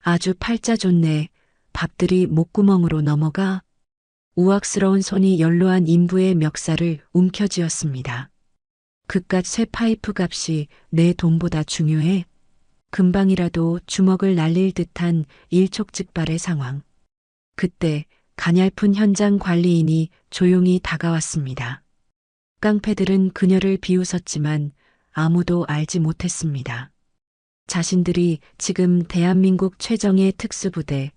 아주 팔자 좋네. 밥들이 목구멍으로 넘어가. 우악스러운 손이 연로한 인부의 멱살을 움켜쥐었습니다. 그깟 쇠 파이프 값이 내 돈보다 중요해. 금방이라도 주먹을 날릴 듯한 일촉즉발의 상황. 그때 가냘픈 현장 관리인이 조용히 다가왔습니다. 깡패들은 그녀를 비웃었지만 아무도 알지 못했습니다. 자신들이 지금 대한민국 최정예 특수부대,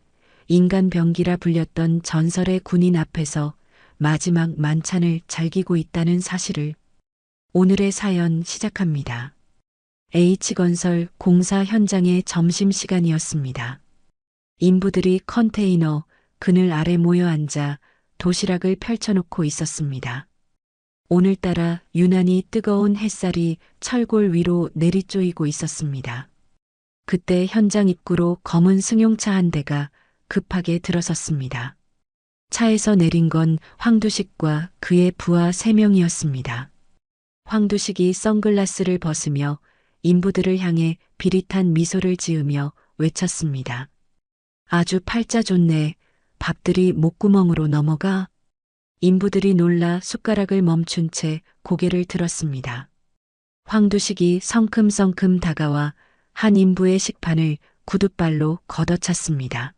인간병기라 불렸던 전설의 군인 앞에서 마지막 만찬을 즐기고 있다는 사실을. 오늘의 사연 시작합니다. H건설 공사 현장의 점심시간이었습니다. 인부들이 컨테이너 그늘 아래 모여 앉아 도시락을 펼쳐놓고 있었습니다. 오늘따라 유난히 뜨거운 햇살이 철골 위로 내리쪼이고 있었습니다. 그때 현장 입구로 검은 승용차 한 대가 급하게 들어섰습니다. 차에서 내린 건 황두식과 그의 부하 3명이었습니다. 황두식이 선글라스를 벗으며 인부들을 향해 비릿한 미소를 지으며 외쳤습니다. 아주 팔자 좋네. 밥들이 목구멍으로 넘어가. 인부들이 놀라 숟가락을 멈춘 채 고개를 들었습니다. 황두식이 성큼성큼 다가와 한 인부의 식판을 구둣발로 걷어찼습니다.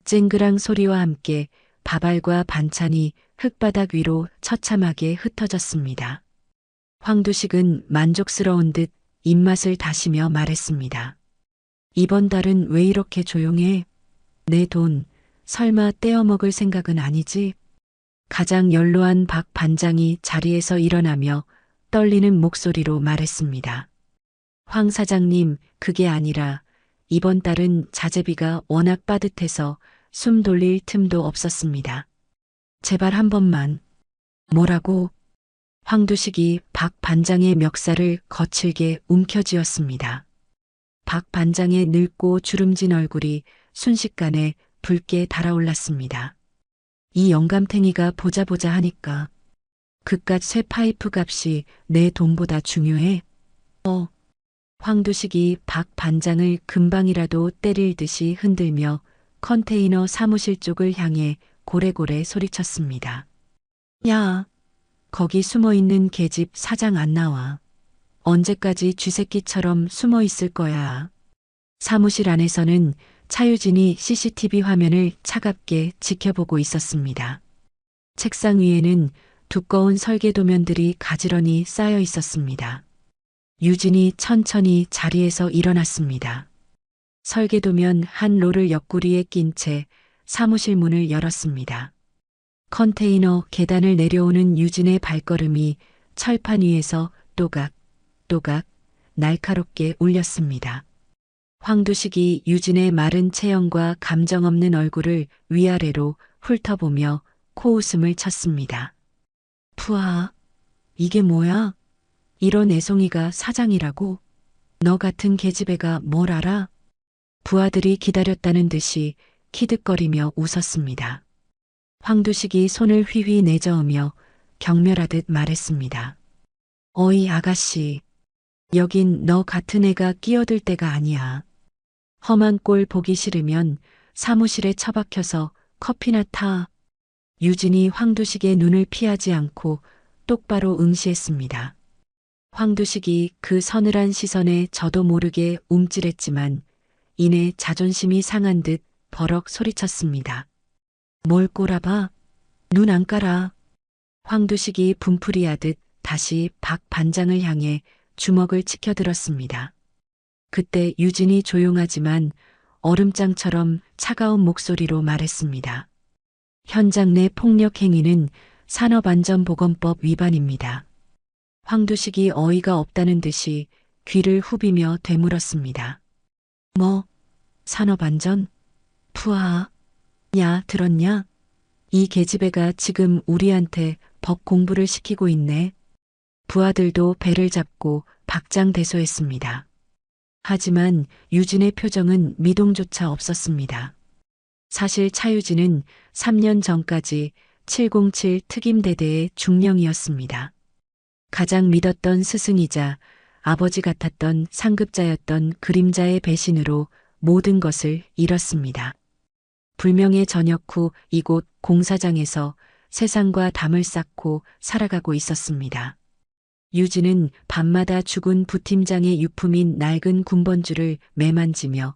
쨍그랑 소리와 함께 밥알과 반찬이 흙바닥 위로 처참하게 흩어졌습니다. 황두식은 만족스러운 듯 입맛을 다시며 말했습니다. 이번 달은 왜 이렇게 조용해? 내 돈 설마 떼어먹을 생각은 아니지? 가장 연로한 박 반장이 자리에서 일어나며 떨리는 목소리로 말했습니다. 황 사장님, 그게 아니라 이번 달은 자재비가 워낙 빠듯해서 숨 돌릴 틈도 없었습니다. 제발 한 번만. 뭐라고? 황두식이 박 반장의 멱살을 거칠게 움켜쥐었습니다. 박 반장의 늙고 주름진 얼굴이 순식간에 붉게 달아올랐습니다. 이 영감탱이가 보자 하니까 그깟 쇠 파이프 값이 내 돈보다 중요해? 황두식이 박 반장을 금방이라도 때릴 듯이 흔들며 컨테이너 사무실 쪽을 향해 고래고래 소리쳤습니다. 야, 거기 숨어있는 계집 사장 안 나와. 언제까지 쥐새끼처럼 숨어 있을 거야. 사무실 안에서는 차유진이 CCTV 화면을 차갑게 지켜보고 있었습니다. 책상 위에는 두꺼운 설계도면들이 가지런히 쌓여 있었습니다. 유진이 천천히 자리에서 일어났습니다. 설계도면 한 롤을 옆구리에 낀 채 사무실 문을 열었습니다. 컨테이너 계단을 내려오는 유진의 발걸음이 철판 위에서 또각또각 날카롭게 울렸습니다. 황두식이 유진의 마른 체형과 감정 없는 얼굴을 위아래로 훑어보며 코웃음을 쳤습니다. 푸아, 이게 뭐야? 이런 애송이가 사장이라고? 너 같은 계집애가 뭘 알아? 부하들이 기다렸다는 듯이 키득거리며 웃었습니다. 황두식이 손을 휘휘 내저으며 경멸하듯 말했습니다. 어이 아가씨, 여긴 너 같은 애가 끼어들 때가 아니야. 험한 꼴 보기 싫으면 사무실에 처박혀서 커피나 타. 유진이 황두식의 눈을 피하지 않고 똑바로 응시했습니다. 황두식이 그 서늘한 시선에 저도 모르게 움찔했지만 이내 자존심이 상한 듯 버럭 소리쳤습니다. 뭘 꼬라봐? 눈 안 깔아. 황두식이 분풀이하듯 다시 박 반장을 향해 주먹을 치켜들었습니다. 그때 유진이 조용하지만 얼음장처럼 차가운 목소리로 말했습니다. 현장 내 폭력 행위는 산업안전보건법 위반입니다. 황두식이 어이가 없다는 듯이 귀를 후비며 되물었습니다. 뭐? 산업안전? 푸아. 야, 들었냐? 이 계집애가 지금 우리한테 법 공부를 시키고 있네. 부하들도 배를 잡고 박장대소했습니다. 하지만 유진의 표정은 미동조차 없었습니다. 사실 차유진은 3년 전까지 707 특임대대의 중령이었습니다. 가장 믿었던 스승이자 아버지 같았던 상급자였던 그림자의 배신으로 모든 것을 잃었습니다. 불명의 저녁 후 이곳 공사장에서 세상과 담을 쌓고 살아가고 있었습니다. 유진은 밤마다 죽은 부팀장의 유품인 낡은 군번줄을 매만지며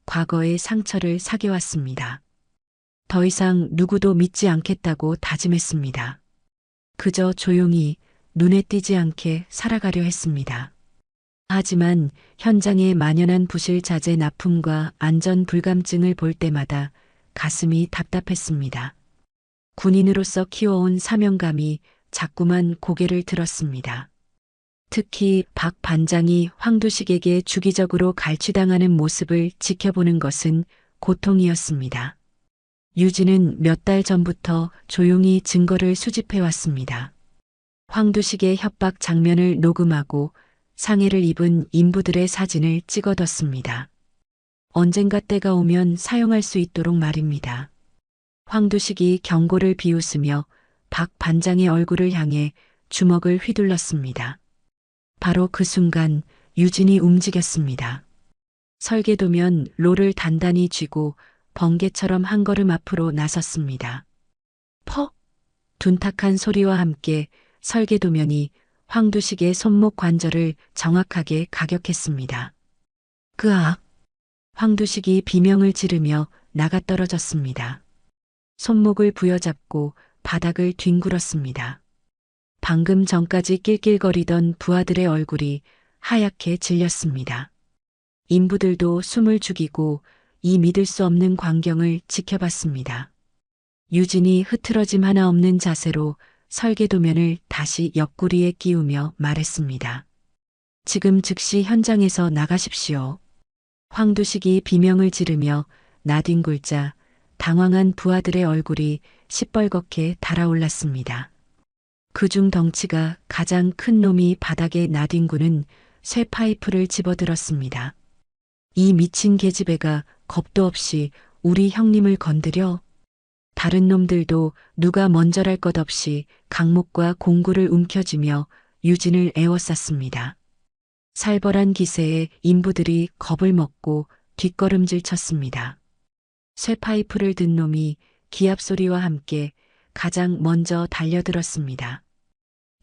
과거의 상처를 사겨왔습니다. 더 이상 누구도 믿지 않겠다고 다짐했습니다. 그저 조용히 눈에 띄지 않게 살아가려 했습니다. 하지만 현장의 만연한 부실 자재 납품과 안전 불감증을 볼 때마다 가슴이 답답했습니다. 군인으로서 키워온 사명감이 자꾸만 고개를 들었습니다. 특히 박 반장이 황두식에게 주기적으로 갈취당하는 모습을 지켜보는 것은 고통이었습니다. 유진은 몇 달 전부터 조용히 증거를 수집해 왔습니다. 황두식의 협박 장면을 녹음하고 상해를 입은 인부들의 사진을 찍어뒀습니다. 언젠가 때가 오면 사용할 수 있도록 말입니다. 황두식이 경고를 비웃으며 박 반장의 얼굴을 향해 주먹을 휘둘렀습니다. 바로 그 순간 유진이 움직였습니다. 설계도면 롤을 단단히 쥐고 번개처럼 한 걸음 앞으로 나섰습니다. 퍽! 둔탁한 소리와 함께 설계도면이 황두식의 손목 관절을 정확하게 가격했습니다. 그악! 황두식이 비명을 지르며 나가떨어졌습니다. 손목을 부여잡고 바닥을 뒹굴었습니다. 방금 전까지 낄낄거리던 부하들의 얼굴이 하얗게 질렸습니다. 인부들도 숨을 죽이고 이 믿을 수 없는 광경을 지켜봤습니다. 유진이 흐트러짐 하나 없는 자세로 설계도면을 다시 옆구리에 끼우며 말했습니다. 지금 즉시 현장에서 나가십시오. 황두식이 비명을 지르며 나뒹굴자 당황한 부하들의 얼굴이 시뻘겋게 달아올랐습니다. 그중 덩치가 가장 큰 놈이 바닥에 나뒹구는 쇠 파이프를 집어들었습니다. 이 미친 계집애가 겁도 없이 우리 형님을 건드려? 다른 놈들도 누가 먼저랄 것 없이 강목과 공구를 움켜쥐며 유진을 에워쌌습니다. 살벌한 기세에 인부들이 겁을 먹고 뒷걸음질 쳤습니다. 쇠 파이프를 든 놈이 기합 소리와 함께 가장 먼저 달려들었습니다.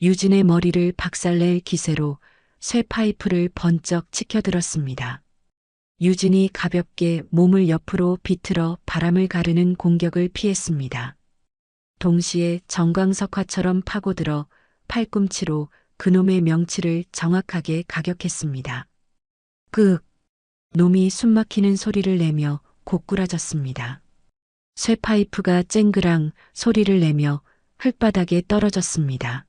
유진의 머리를 박살낼 기세로 쇠 파이프를 번쩍 치켜들었습니다. 유진이 가볍게 몸을 옆으로 비틀어 바람을 가르는 공격을 피했습니다. 동시에 정광석화처럼 파고들어 팔꿈치로 그놈의 명치를 정확하게 가격했습니다. 그 놈이 숨막히는 소리를 내며 고꾸라졌습니다. 쇠 파이프가 쨍그랑 소리를 내며 흙바닥에 떨어졌습니다.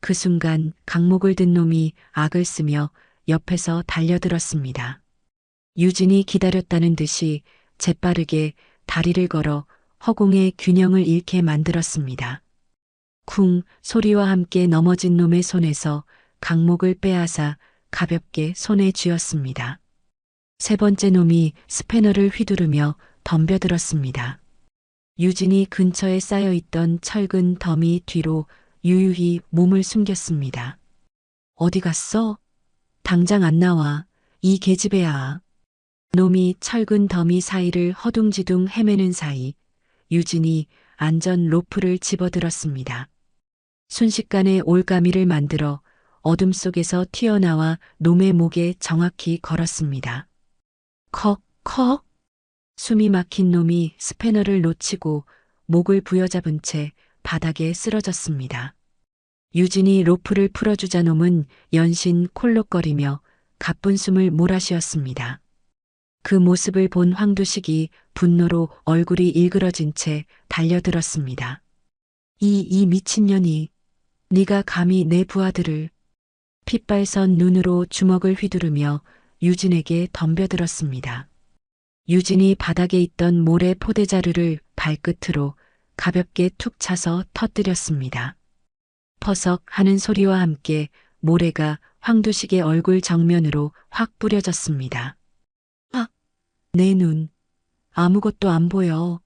그 순간 강목을 든 놈이 악을 쓰며 옆에서 달려들었습니다. 유진이 기다렸다는 듯이 재빠르게 다리를 걸어 허공의 균형을 잃게 만들었습니다. 쿵 소리와 함께 넘어진 놈의 손에서 강목을 빼앗아 가볍게 손에 쥐었습니다. 세 번째 놈이 스패너를 휘두르며 덤벼들었습니다. 유진이 근처에 쌓여있던 철근 더미 뒤로 유유히 몸을 숨겼습니다. 어디 갔어? 당장 안 나와. 이 계집애야. 놈이 철근 더미 사이를 허둥지둥 헤매는 사이 유진이 안전 로프를 집어들었습니다. 순식간에 올가미를 만들어 어둠 속에서 튀어나와 놈의 목에 정확히 걸었습니다. 컥. 숨이 막힌 놈이 스패너를 놓치고 목을 부여잡은 채 바닥에 쓰러졌습니다. 유진이 로프를 풀어주자 놈은 연신 콜록거리며 가쁜 숨을 몰아쉬었습니다. 그 모습을 본 황두식이 분노로 얼굴이 일그러진 채 달려들었습니다. 이 미친년이 네가 감히 내 부하들을. 핏발선 눈으로 주먹을 휘두르며 유진에게 덤벼들었습니다. 유진이 바닥에 있던 모래 포대자루를 발끝으로 가볍게 툭 차서 터뜨렸습니다. 퍼석 하는 소리와 함께 모래가 황두식의 얼굴 정면으로 확 뿌려졌습니다. 내 눈. 아무것도 안 보여.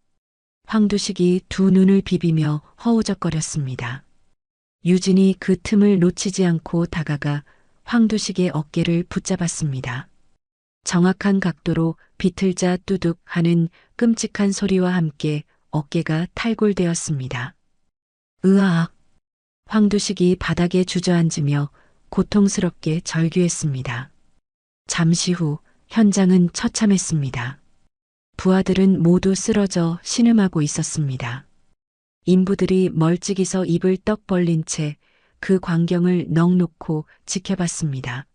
황두식이 두 눈을 비비며 허우적거렸습니다. 유진이 그 틈을 놓치지 않고 다가가 황두식의 어깨를 붙잡았습니다. 정확한 각도로 비틀자 뚜둑 하는 끔찍한 소리와 함께 어깨가 탈골되었습니다. 으악! 황두식이 바닥에 주저앉으며 고통스럽게 절규했습니다. 잠시 후 현장은 처참했습니다. 부하들은 모두 쓰러져 신음하고 있었습니다. 인부들이 멀찍이서 입을 떡 벌린 채 그 광경을 넋 놓고 지켜봤습니다.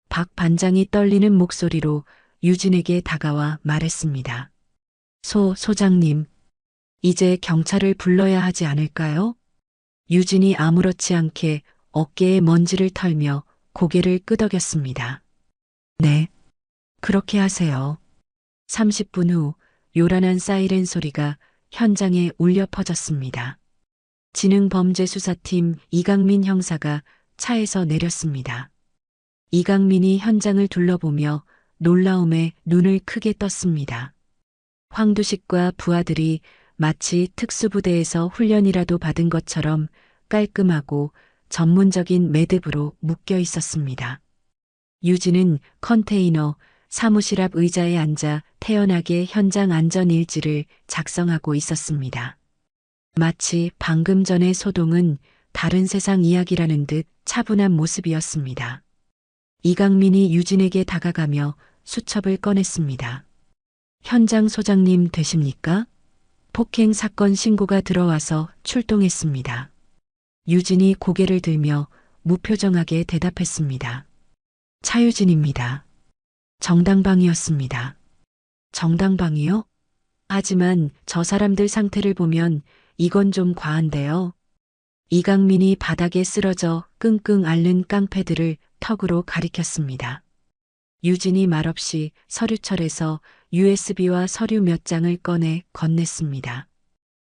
박 반장이 떨리는 목소리로 유진에게 다가와 말했습니다. 소장님, 이제 경찰을 불러야 하지 않을까요? 유진이 아무렇지 않게 어깨에 먼지를 털며 고개를 끄덕였습니다. 네, 그렇게 하세요. 30분 후 요란한 사이렌 소리가 현장에 울려 퍼졌습니다. 지능범죄수사팀 이강민 형사가 차에서 내렸습니다. 이강민이 현장을 둘러보며 놀라움에 눈을 크게 떴습니다. 황두식과 부하들이 마치 특수부대에서 훈련이라도 받은 것처럼 깔끔하고 전문적인 매듭으로 묶여 있었습니다. 유진은 컨테이너 사무실 앞 의자에 앉아 태연하게 현장 안전일지를 작성하고 있었습니다. 마치 방금 전의 소동은 다른 세상 이야기라는 듯 차분한 모습이었습니다. 이강민이 유진에게 다가가며 수첩을 꺼냈습니다. 현장 소장님 되십니까? 폭행 사건 신고가 들어와서 출동했습니다. 유진이 고개를 들며 무표정하게 대답했습니다. 차유진입니다. 정당방위였습니다. 정당방위요? 하지만 저 사람들 상태를 보면 이건 좀 과한데요. 이강민이 바닥에 쓰러져 끙끙 앓는 깡패들을 턱으로 가리켰습니다. 유진이 말없이 서류철에서 USB와 서류 몇 장을 꺼내 건넸습니다.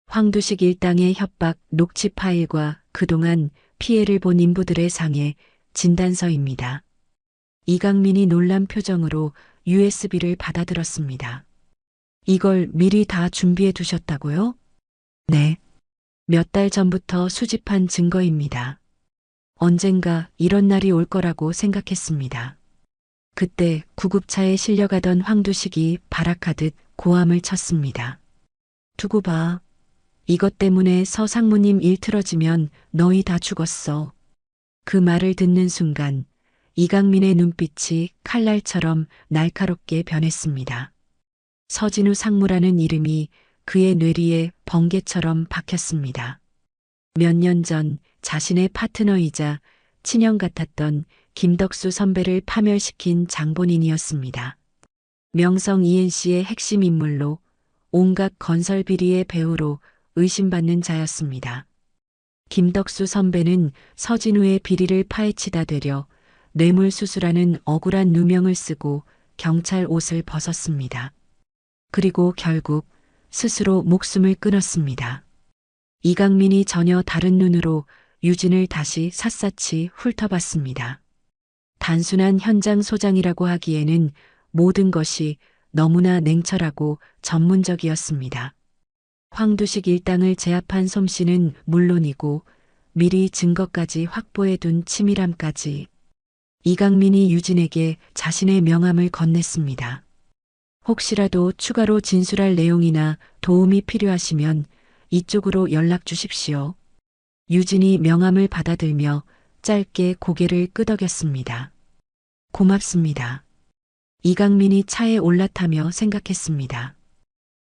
황두식 일당의 협박 녹취 파일과 그동안 피해를 본 인부들의 상해 진단서입니다. 이강민이 놀란 표정으로 USB를 받아들었습니다. 이걸 미리 다 준비해 두셨다고요? 네. 몇 달 전부터 수집한 증거입니다. 언젠가 이런 날이 올 거라고 생각했습니다. 그때 구급차에 실려가던 황두식이 발악하듯 고함을 쳤습니다. 두고 봐. 이것 때문에 서 상무님 일 틀어지면 너희 다 죽었어. 그 말을 듣는 순간 이강민의 눈빛이 칼날처럼 날카롭게 변했습니다. 서진우 상무라는 이름이 그의 뇌리에 번개처럼 박혔습니다. 몇 년 전 자신의 파트너이자 친형 같았던 김덕수 선배를 파멸시킨 장본인이었습니다. 명성 ENC의 핵심 인물로 온갖 건설 비리의 배우로 의심받는 자였습니다. 김덕수 선배는 서진우의 비리를 파헤치다 되려 뇌물수수라는 억울한 누명을 쓰고 경찰 옷을 벗었습니다. 그리고 결국 스스로 목숨을 끊었습니다. 이강민이 전혀 다른 눈으로 유진을 다시 샅샅이 훑어봤습니다. 단순한 현장 소장이라고 하기에는 모든 것이 너무나 냉철하고 전문적이었습니다. 황두식 일당을 제압한 솜씨는 물론이고 미리 증거까지 확보해둔 치밀함까지. 이강민이 유진에게 자신의 명함을 건넸습니다. 혹시라도 추가로 진술할 내용이나 도움이 필요하시면 이쪽으로 연락 주십시오. 유진이 명함을 받아들며 짧게 고개를 끄덕였습니다. 고맙습니다. 이강민이 차에 올라타며 생각했습니다.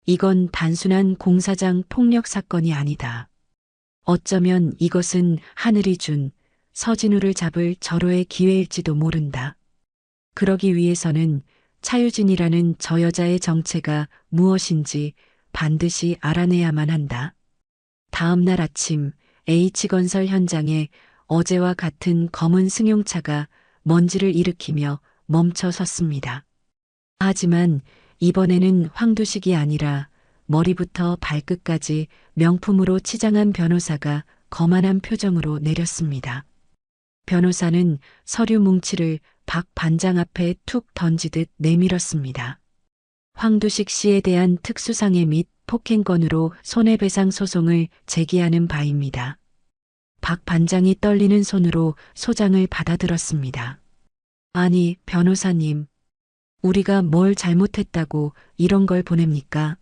이건 단순한 공사장 폭력 사건이 아니다. 어쩌면 이것은 하늘이 준 서진우를 잡을 절호의 기회일지도 모른다. 그러기 위해서는 차유진이라는 저 여자의 정체가 무엇인지 반드시 알아내야만 한다. 다음 날 아침 H건설 현장에 어제와 같은 검은 승용차가 먼지를 일으키며 멈춰 섰습니다. 하지만 이번에는 황두식이 아니라 머리부터 발끝까지 명품으로 치장한 변호사가 거만한 표정으로 내렸습니다. 변호사는 서류 뭉치를 박 반장 앞에 툭 던지듯 내밀었습니다. 황두식 씨에 대한 특수상해 및 폭행건으로 손해배상 소송을 제기하는 바입니다. 박 반장이 떨리는 손으로 소장을 받아들었습니다. 아니, 변호사님. 우리가 뭘 잘못했다고 이런 걸 보냅니까?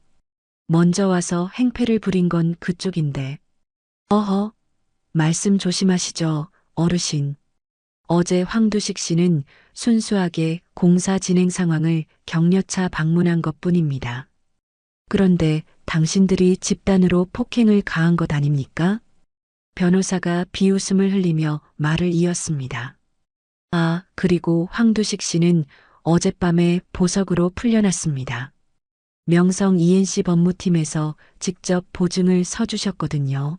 먼저 와서 행패를 부린 건 그쪽인데. 어허, 말씀 조심하시죠, 어르신. 어제 황두식 씨는 순수하게 공사 진행 상황을 격려차 방문한 것뿐입니다. 그런데 당신들이 집단으로 폭행을 가한 것 아닙니까? 변호사가 비웃음을 흘리며 말을 이었습니다. 아, 그리고 황두식 씨는 어젯밤에 보석으로 풀려났습니다. 명성 ENC 법무팀에서 직접 보증을 서주셨거든요.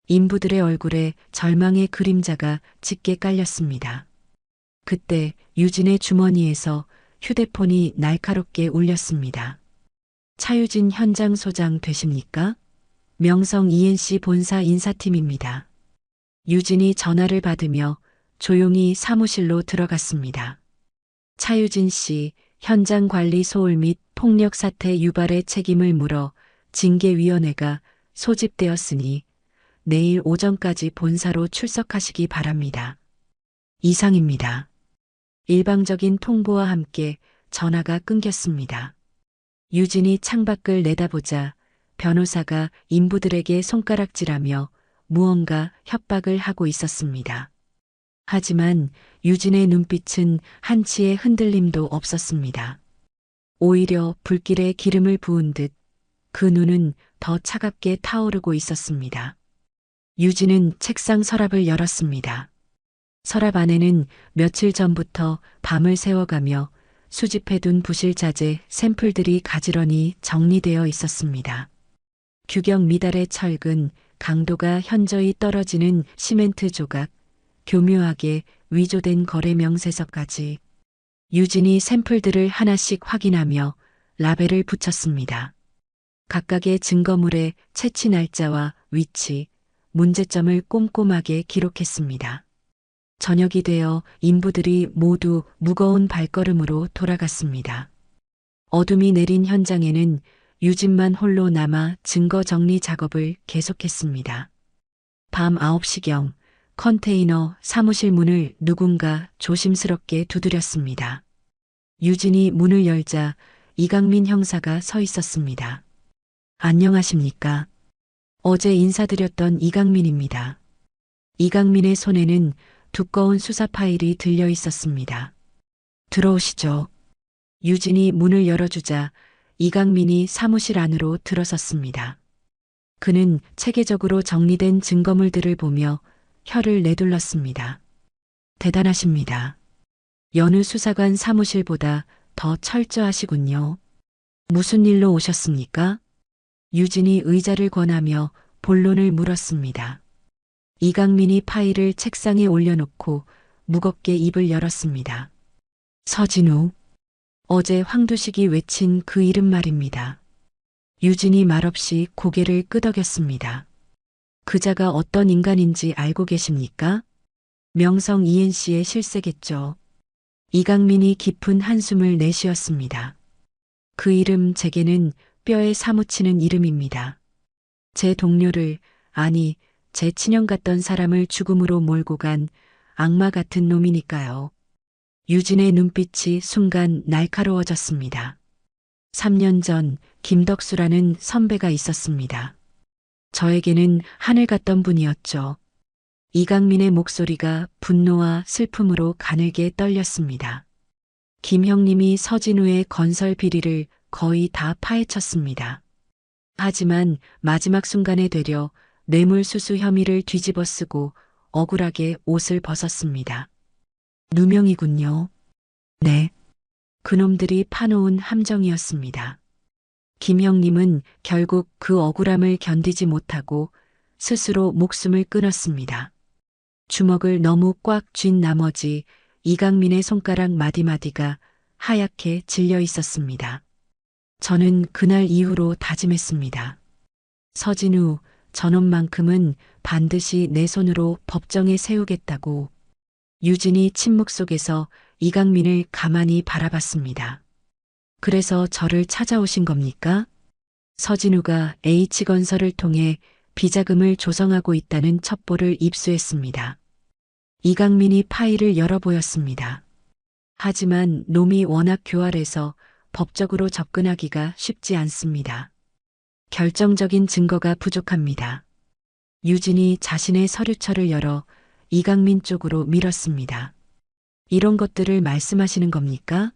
인부들의 얼굴에 절망의 그림자가 짙게 깔렸습니다. 그때 유진의 주머니에서 휴대폰이 날카롭게 울렸습니다. 차유진 현장 소장 되십니까? 명성 ENC 본사 인사팀입니다. 유진이 전화를 받으며 조용히 사무실로 들어갔습니다. 차유진 씨, 현장 관리 소홀 및 폭력 사태 유발의 책임을 물어 징계위원회가 소집되었으니 내일 오전까지 본사로 출석하시기 바랍니다. 이상입니다. 일방적인 통보와 함께 전화가 끊겼습니다. 유진이 창밖을 내다보자 변호사가 인부들에게 손가락질하며 무언가 협박을 하고 있었습니다. 하지만 유진의 눈빛은 한치의 흔들림도 없었습니다. 오히려 불길에 기름을 부은 듯 그 눈은 더 차갑게 타오르고 있었습니다. 유진은 책상 서랍을 열었습니다. 서랍 안에는 며칠 전부터 밤을 새워가며 수집해둔 부실 자재 샘플들이 가지런히 정리되어 있었습니다. 규격 미달의 철근, 강도가 현저히 떨어지는 시멘트 조각, 교묘하게 위조된 거래 명세서까지. 유진이 샘플들을 하나씩 확인하며 라벨을 붙였습니다. 각각의 증거물의 채취 날짜와 위치, 문제점을 꼼꼼하게 기록했습니다. 저녁이 되어 인부들이 모두 무거운 발걸음으로 돌아갔습니다. 어둠이 내린 현장에는 유진만 홀로 남아 증거 정리 작업을 계속했습니다. 밤 9시경 컨테이너 사무실 문을 누군가 조심스럽게 두드렸습니다. 유진이 문을 열자 이강민 형사가 서 있었습니다. 안녕하십니까? 어제 인사드렸던 이강민입니다. 이강민의 손에는 두꺼운 수사 파일이 들려 있었습니다. 들어오시죠. 유진이 문을 열어주자 이강민이 사무실 안으로 들어섰습니다. 그는 체계적으로 정리된 증거물들을 보며 혀를 내둘렀습니다. 대단하십니다. 여느 수사관 사무실보다 더 철저하시군요. 무슨 일로 오셨습니까? 유진이 의자를 권하며 본론을 물었습니다. 이강민이 파일을 책상에 올려놓고 무겁게 입을 열었습니다. 서진우. 어제 황두식이 외친 그 이름 말입니다. 유진이 말없이 고개를 끄덕였습니다. 그자가 어떤 인간인지 알고 계십니까? 명성 ENC의 실세겠죠. 이강민이 깊은 한숨을 내쉬었습니다. 그 이름 제게는 뼈에 사무치는 이름입니다. 제 동료를, 아니, 제 친형 같던 사람을 죽음으로 몰고 간 악마 같은 놈이니까요. 유진의 눈빛이 순간 날카로워졌습니다. 3년 전 김덕수라는 선배가 있었습니다. 저에게는 하늘 같던 분이었죠. 이강민의 목소리가 분노와 슬픔으로 가늘게 떨렸습니다. 김 형님이 서진우의 건설 비리를 거의 다 파헤쳤습니다. 하지만 마지막 순간에 되려 뇌물수수 혐의를 뒤집어 쓰고 억울하게 옷을 벗었습니다. 누명이군요. 네. 그놈들이 파놓은 함정이었습니다. 김 형님은 결국 그 억울함을 견디지 못하고 스스로 목숨을 끊었습니다. 주먹을 너무 꽉 쥔 나머지 이강민의 손가락 마디마디가 하얗게 질려 있었습니다. 저는 그날 이후로 다짐했습니다. 서진우, 저놈만큼은 반드시 내 손으로 법정에 세우겠다고. 유진이 침묵 속에서 이강민을 가만히 바라봤습니다. 그래서 저를 찾아오신 겁니까? 서진우가 H건설을 통해 비자금을 조성하고 있다는 첩보를 입수했습니다. 이강민이 파일을 열어 보였습니다. 하지만 놈이 워낙 교활해서 법적으로 접근하기가 쉽지 않습니다. 결정적인 증거가 부족합니다. 유진이 자신의 서류처를 열어 이강민 쪽으로 밀었습니다. 이런 것들을 말씀하시는 겁니까?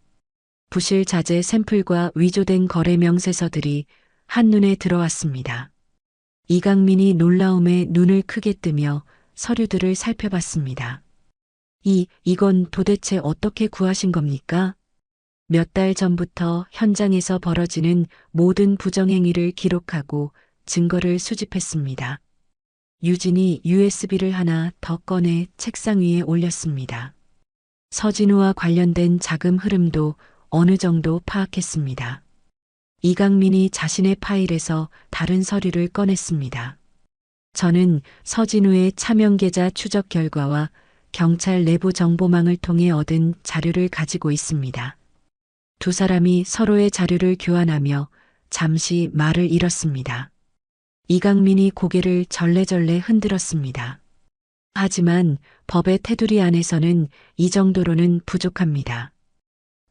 부실 자재 샘플과 위조된 거래 명세서들이 한눈에 들어왔습니다. 이강민이 놀라움에 눈을 크게 뜨며 서류들을 살펴봤습니다. 이건 도대체 어떻게 구하신 겁니까? 몇 달 전부터 현장에서 벌어지는 모든 부정행위를 기록하고 증거를 수집했습니다. 유진이 USB를 하나 더 꺼내 책상 위에 올렸습니다. 서진우와 관련된 자금 흐름도 어느 정도 파악했습니다. 이강민이 자신의 파일에서 다른 서류를 꺼냈습니다. 저는 서진우의 차명계좌 추적 결과와 경찰 내부 정보망을 통해 얻은 자료를 가지고 있습니다. 두 사람이 서로의 자료를 교환하며 잠시 말을 잃었습니다. 이강민이 고개를 절레절레 흔들었습니다. 하지만 법의 테두리 안에서는 이 정도로는 부족합니다.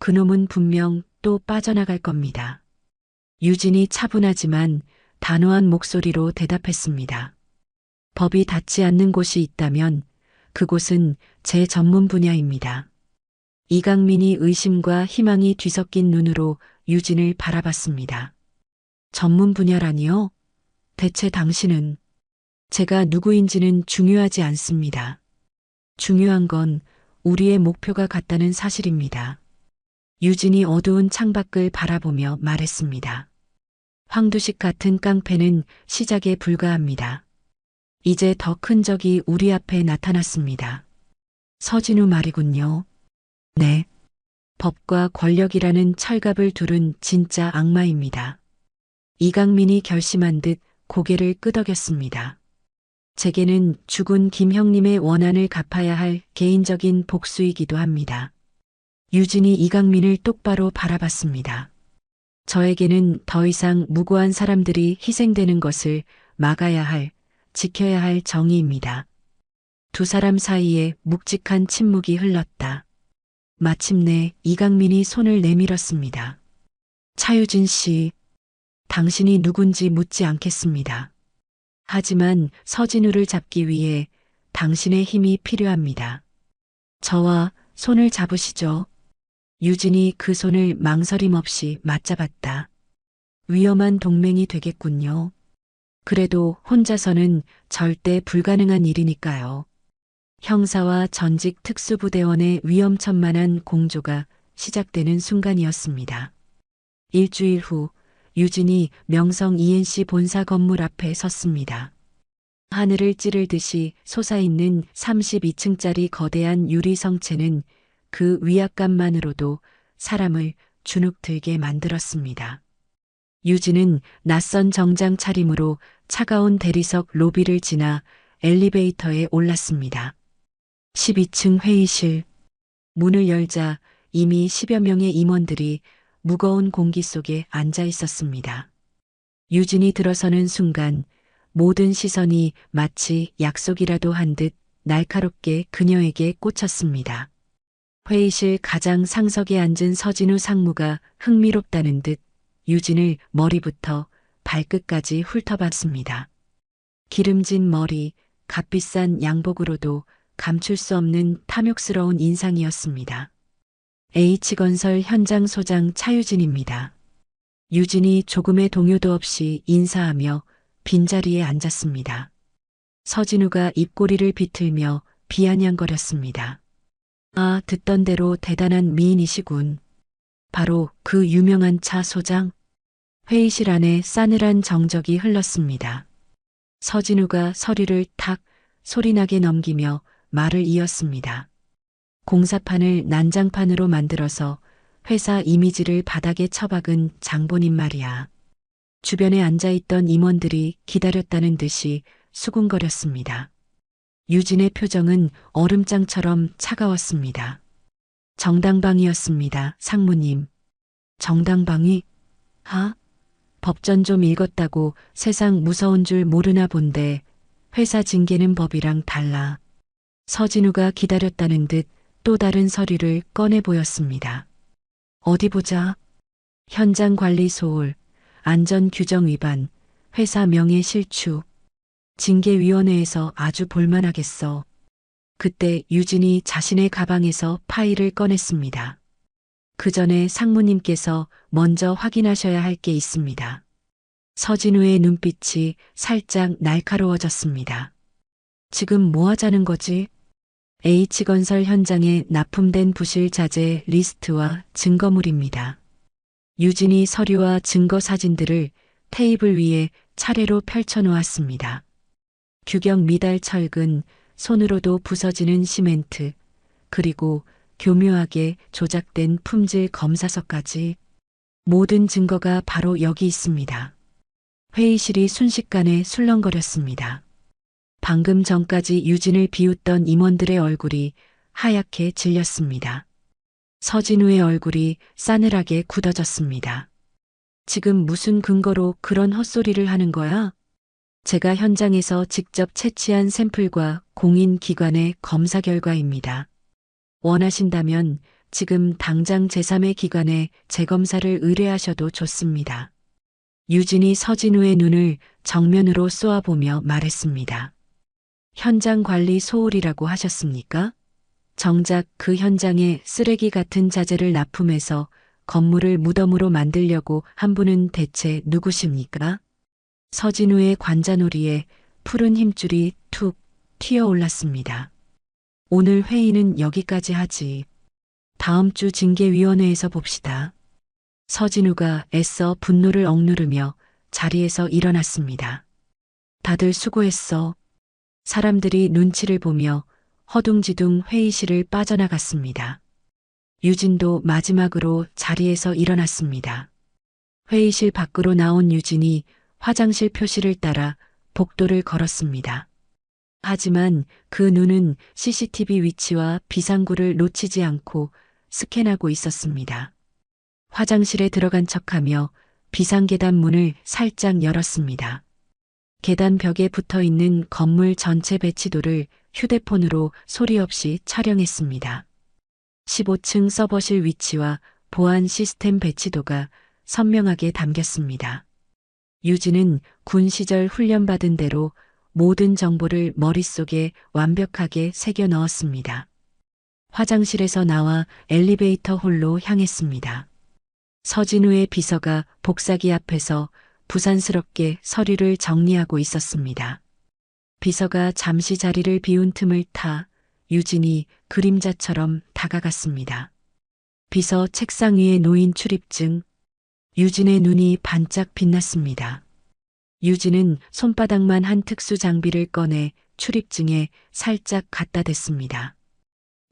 그놈은 분명 또 빠져나갈 겁니다. 유진이 차분하지만 단호한 목소리로 대답했습니다. 법이 닿지 않는 곳이 있다면 그곳은 제 전문 분야입니다. 이강민이 의심과 희망이 뒤섞인 눈으로 유진을 바라봤습니다. 전문 분야라니요? 대체 당신은? 제가 누구인지는 중요하지 않습니다. 중요한 건 우리의 목표가 같다는 사실입니다. 유진이 어두운 창밖을 바라보며 말했습니다. 황두식 같은 깡패는 시작에 불과합니다. 이제 더 큰 적이 우리 앞에 나타났습니다. 서진우 말이군요. 네. 법과 권력이라는 철갑을 두른 진짜 악마입니다. 이강민이 결심한 듯 고개를 끄덕였습니다. 제게는 죽은 김 형님의 원한을 갚아야 할 개인적인 복수이기도 합니다. 유진이 이강민을 똑바로 바라봤습니다. 저에게는 더 이상 무고한 사람들이 희생되는 것을 막아야 할, 지켜야 할 정의입니다. 두 사람 사이에 묵직한 침묵이 흘렀다. 마침내 이강민이 손을 내밀었습니다. 차유진 씨, 당신이 누군지 묻지 않겠습니다. 하지만 서진우를 잡기 위해 당신의 힘이 필요합니다. 저와 손을 잡으시죠. 유진이 그 손을 망설임 없이 맞잡았다. 위험한 동맹이 되겠군요. 그래도 혼자서는 절대 불가능한 일이니까요. 형사와 전직 특수부대원의 위험천만한 공조가 시작되는 순간이었습니다. 일주일 후 유진이 명성 ENC 본사 건물 앞에 섰습니다. 하늘을 찌르듯이 솟아있는 32층짜리 거대한 유리 성체는 그 위압감만으로도 사람을 주눅들게 만들었습니다. 유진은 낯선 정장 차림으로 차가운 대리석 로비를 지나 엘리베이터에 올랐습니다. 12층 회의실. 문을 열자 이미 10여 명의 임원들이 무거운 공기 속에 앉아 있었습니다. 유진이 들어서는 순간 모든 시선이 마치 약속이라도 한 듯 날카롭게 그녀에게 꽂혔습니다. 회의실 가장 상석에 앉은 서진우 상무가 흥미롭다는 듯 유진을 머리부터 발끝까지 훑어봤습니다. 기름진 머리, 값비싼 양복으로도 감출 수 없는 탐욕스러운 인상이었습니다. H건설 현장 소장 차유진입니다. 유진이 조금의 동요도 없이 인사하며 빈자리에 앉았습니다. 서진우가 입꼬리를 비틀며 비아냥거렸습니다. 아, 듣던 대로 대단한 미인이시군. 바로 그 유명한 차 소장? 회의실 안에 싸늘한 정적이 흘렀습니다. 서진우가 서류를 탁 소리나게 넘기며 말을 이었습니다. 공사판을 난장판으로 만들어서 회사 이미지를 바닥에 처박은 장본인 말이야. 주변에 앉아있던 임원들이 기다렸다는 듯이 수군거렸습니다. 유진의 표정은 얼음장처럼 차가웠습니다. 정당방위였습니다, 상무님. 정당방위? 하? 법전 좀 읽었다고 세상 무서운 줄 모르나 본데 회사 징계는 법이랑 달라. 서진우가 기다렸다는 듯 또 다른 서류를 꺼내 보였습니다. 어디 보자. 현장 관리 소홀, 안전 규정 위반, 회사 명예 실추. 징계위원회에서 아주 볼만하겠어. 그때 유진이 자신의 가방에서 파일을 꺼냈습니다. 그 전에 상무님께서 먼저 확인하셔야 할 게 있습니다. 서진우의 눈빛이 살짝 날카로워졌습니다. 지금 뭐 하자는 거지? H건설 현장에 납품된 부실 자재 리스트와 증거물입니다. 유진이 서류와 증거 사진들을 테이블 위에 차례로 펼쳐놓았습니다. 규격 미달 철근, 손으로도 부서지는 시멘트, 그리고 교묘하게 조작된 품질 검사서까지 모든 증거가 바로 여기 있습니다. 회의실이 순식간에 술렁거렸습니다. 방금 전까지 유진을 비웃던 임원들의 얼굴이 하얗게 질렸습니다. 서진우의 얼굴이 싸늘하게 굳어졌습니다. 지금 무슨 근거로 그런 헛소리를 하는 거야? 제가 현장에서 직접 채취한 샘플과 공인기관의 검사 결과입니다. 원하신다면 지금 당장 제3의 기관에 재검사를 의뢰하셔도 좋습니다. 유진이 서진우의 눈을 정면으로 쏘아보며 말했습니다. 현장 관리 소홀이라고 하셨습니까? 정작 그 현장에 쓰레기 같은 자재를 납품해서 건물을 무덤으로 만들려고 한 분은 대체 누구십니까? 서진우의 관자놀이에 푸른 힘줄이 툭 튀어 올랐습니다. 오늘 회의는 여기까지 하지. 다음 주 징계위원회에서 봅시다. 서진우가 애써 분노를 억누르며 자리에서 일어났습니다. 다들 수고했어. 사람들이 눈치를 보며 허둥지둥 회의실을 빠져나갔습니다. 유진도 마지막으로 자리에서 일어났습니다. 회의실 밖으로 나온 유진이 화장실 표시를 따라 복도를 걸었습니다. 하지만 그 눈은 CCTV 위치와 비상구를 놓치지 않고 스캔하고 있었습니다. 화장실에 들어간 척하며 비상계단 문을 살짝 열었습니다. 계단 벽에 붙어 있는 건물 전체 배치도를 휴대폰으로 소리 없이 촬영했습니다. 15층 서버실 위치와 보안 시스템 배치도가 선명하게 담겼습니다. 유진은 군 시절 훈련받은 대로 모든 정보를 머릿속에 완벽하게 새겨 넣었습니다. 화장실에서 나와 엘리베이터 홀로 향했습니다. 서진우의 비서가 복사기 앞에서 부산스럽게 서류를 정리하고 있었습니다. 비서가 잠시 자리를 비운 틈을 타 유진이 그림자처럼 다가갔습니다. 비서 책상 위에 놓인 출입증. 유진의 눈이 반짝 빛났습니다. 유진은 손바닥만 한 특수 장비를 꺼내 출입증에 살짝 갖다 댔습니다.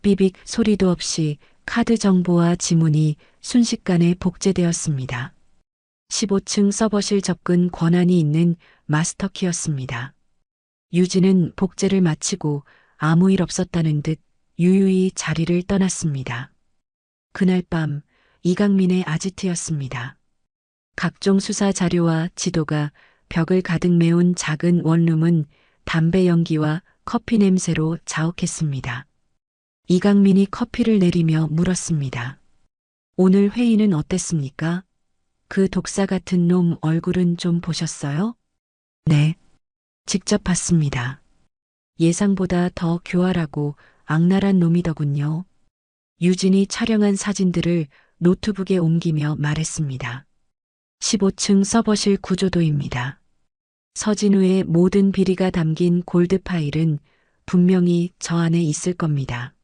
삐빅 소리도 없이 카드 정보와 지문이 순식간에 복제되었습니다. 15층 서버실 접근 권한이 있는 마스터키였습니다. 유진은 복제를 마치고 아무 일 없었다는 듯 유유히 자리를 떠났습니다. 그날 밤 이강민의 아지트였습니다. 각종 수사 자료와 지도가 벽을 가득 메운 작은 원룸은 담배 연기와 커피 냄새로 자욱했습니다. 이강민이 커피를 내리며 물었습니다. 오늘 회의는 어땠습니까? 그 독사 같은 놈 얼굴은 좀 보셨어요? 네. 직접 봤습니다. 예상보다 더 교활하고 악랄한 놈이더군요. 유진이 촬영한 사진들을 노트북에 옮기며 말했습니다. 15층 서버실 구조도입니다. 서진우의 모든 비리가 담긴 골드 파일은 분명히 저 안에 있을 겁니다.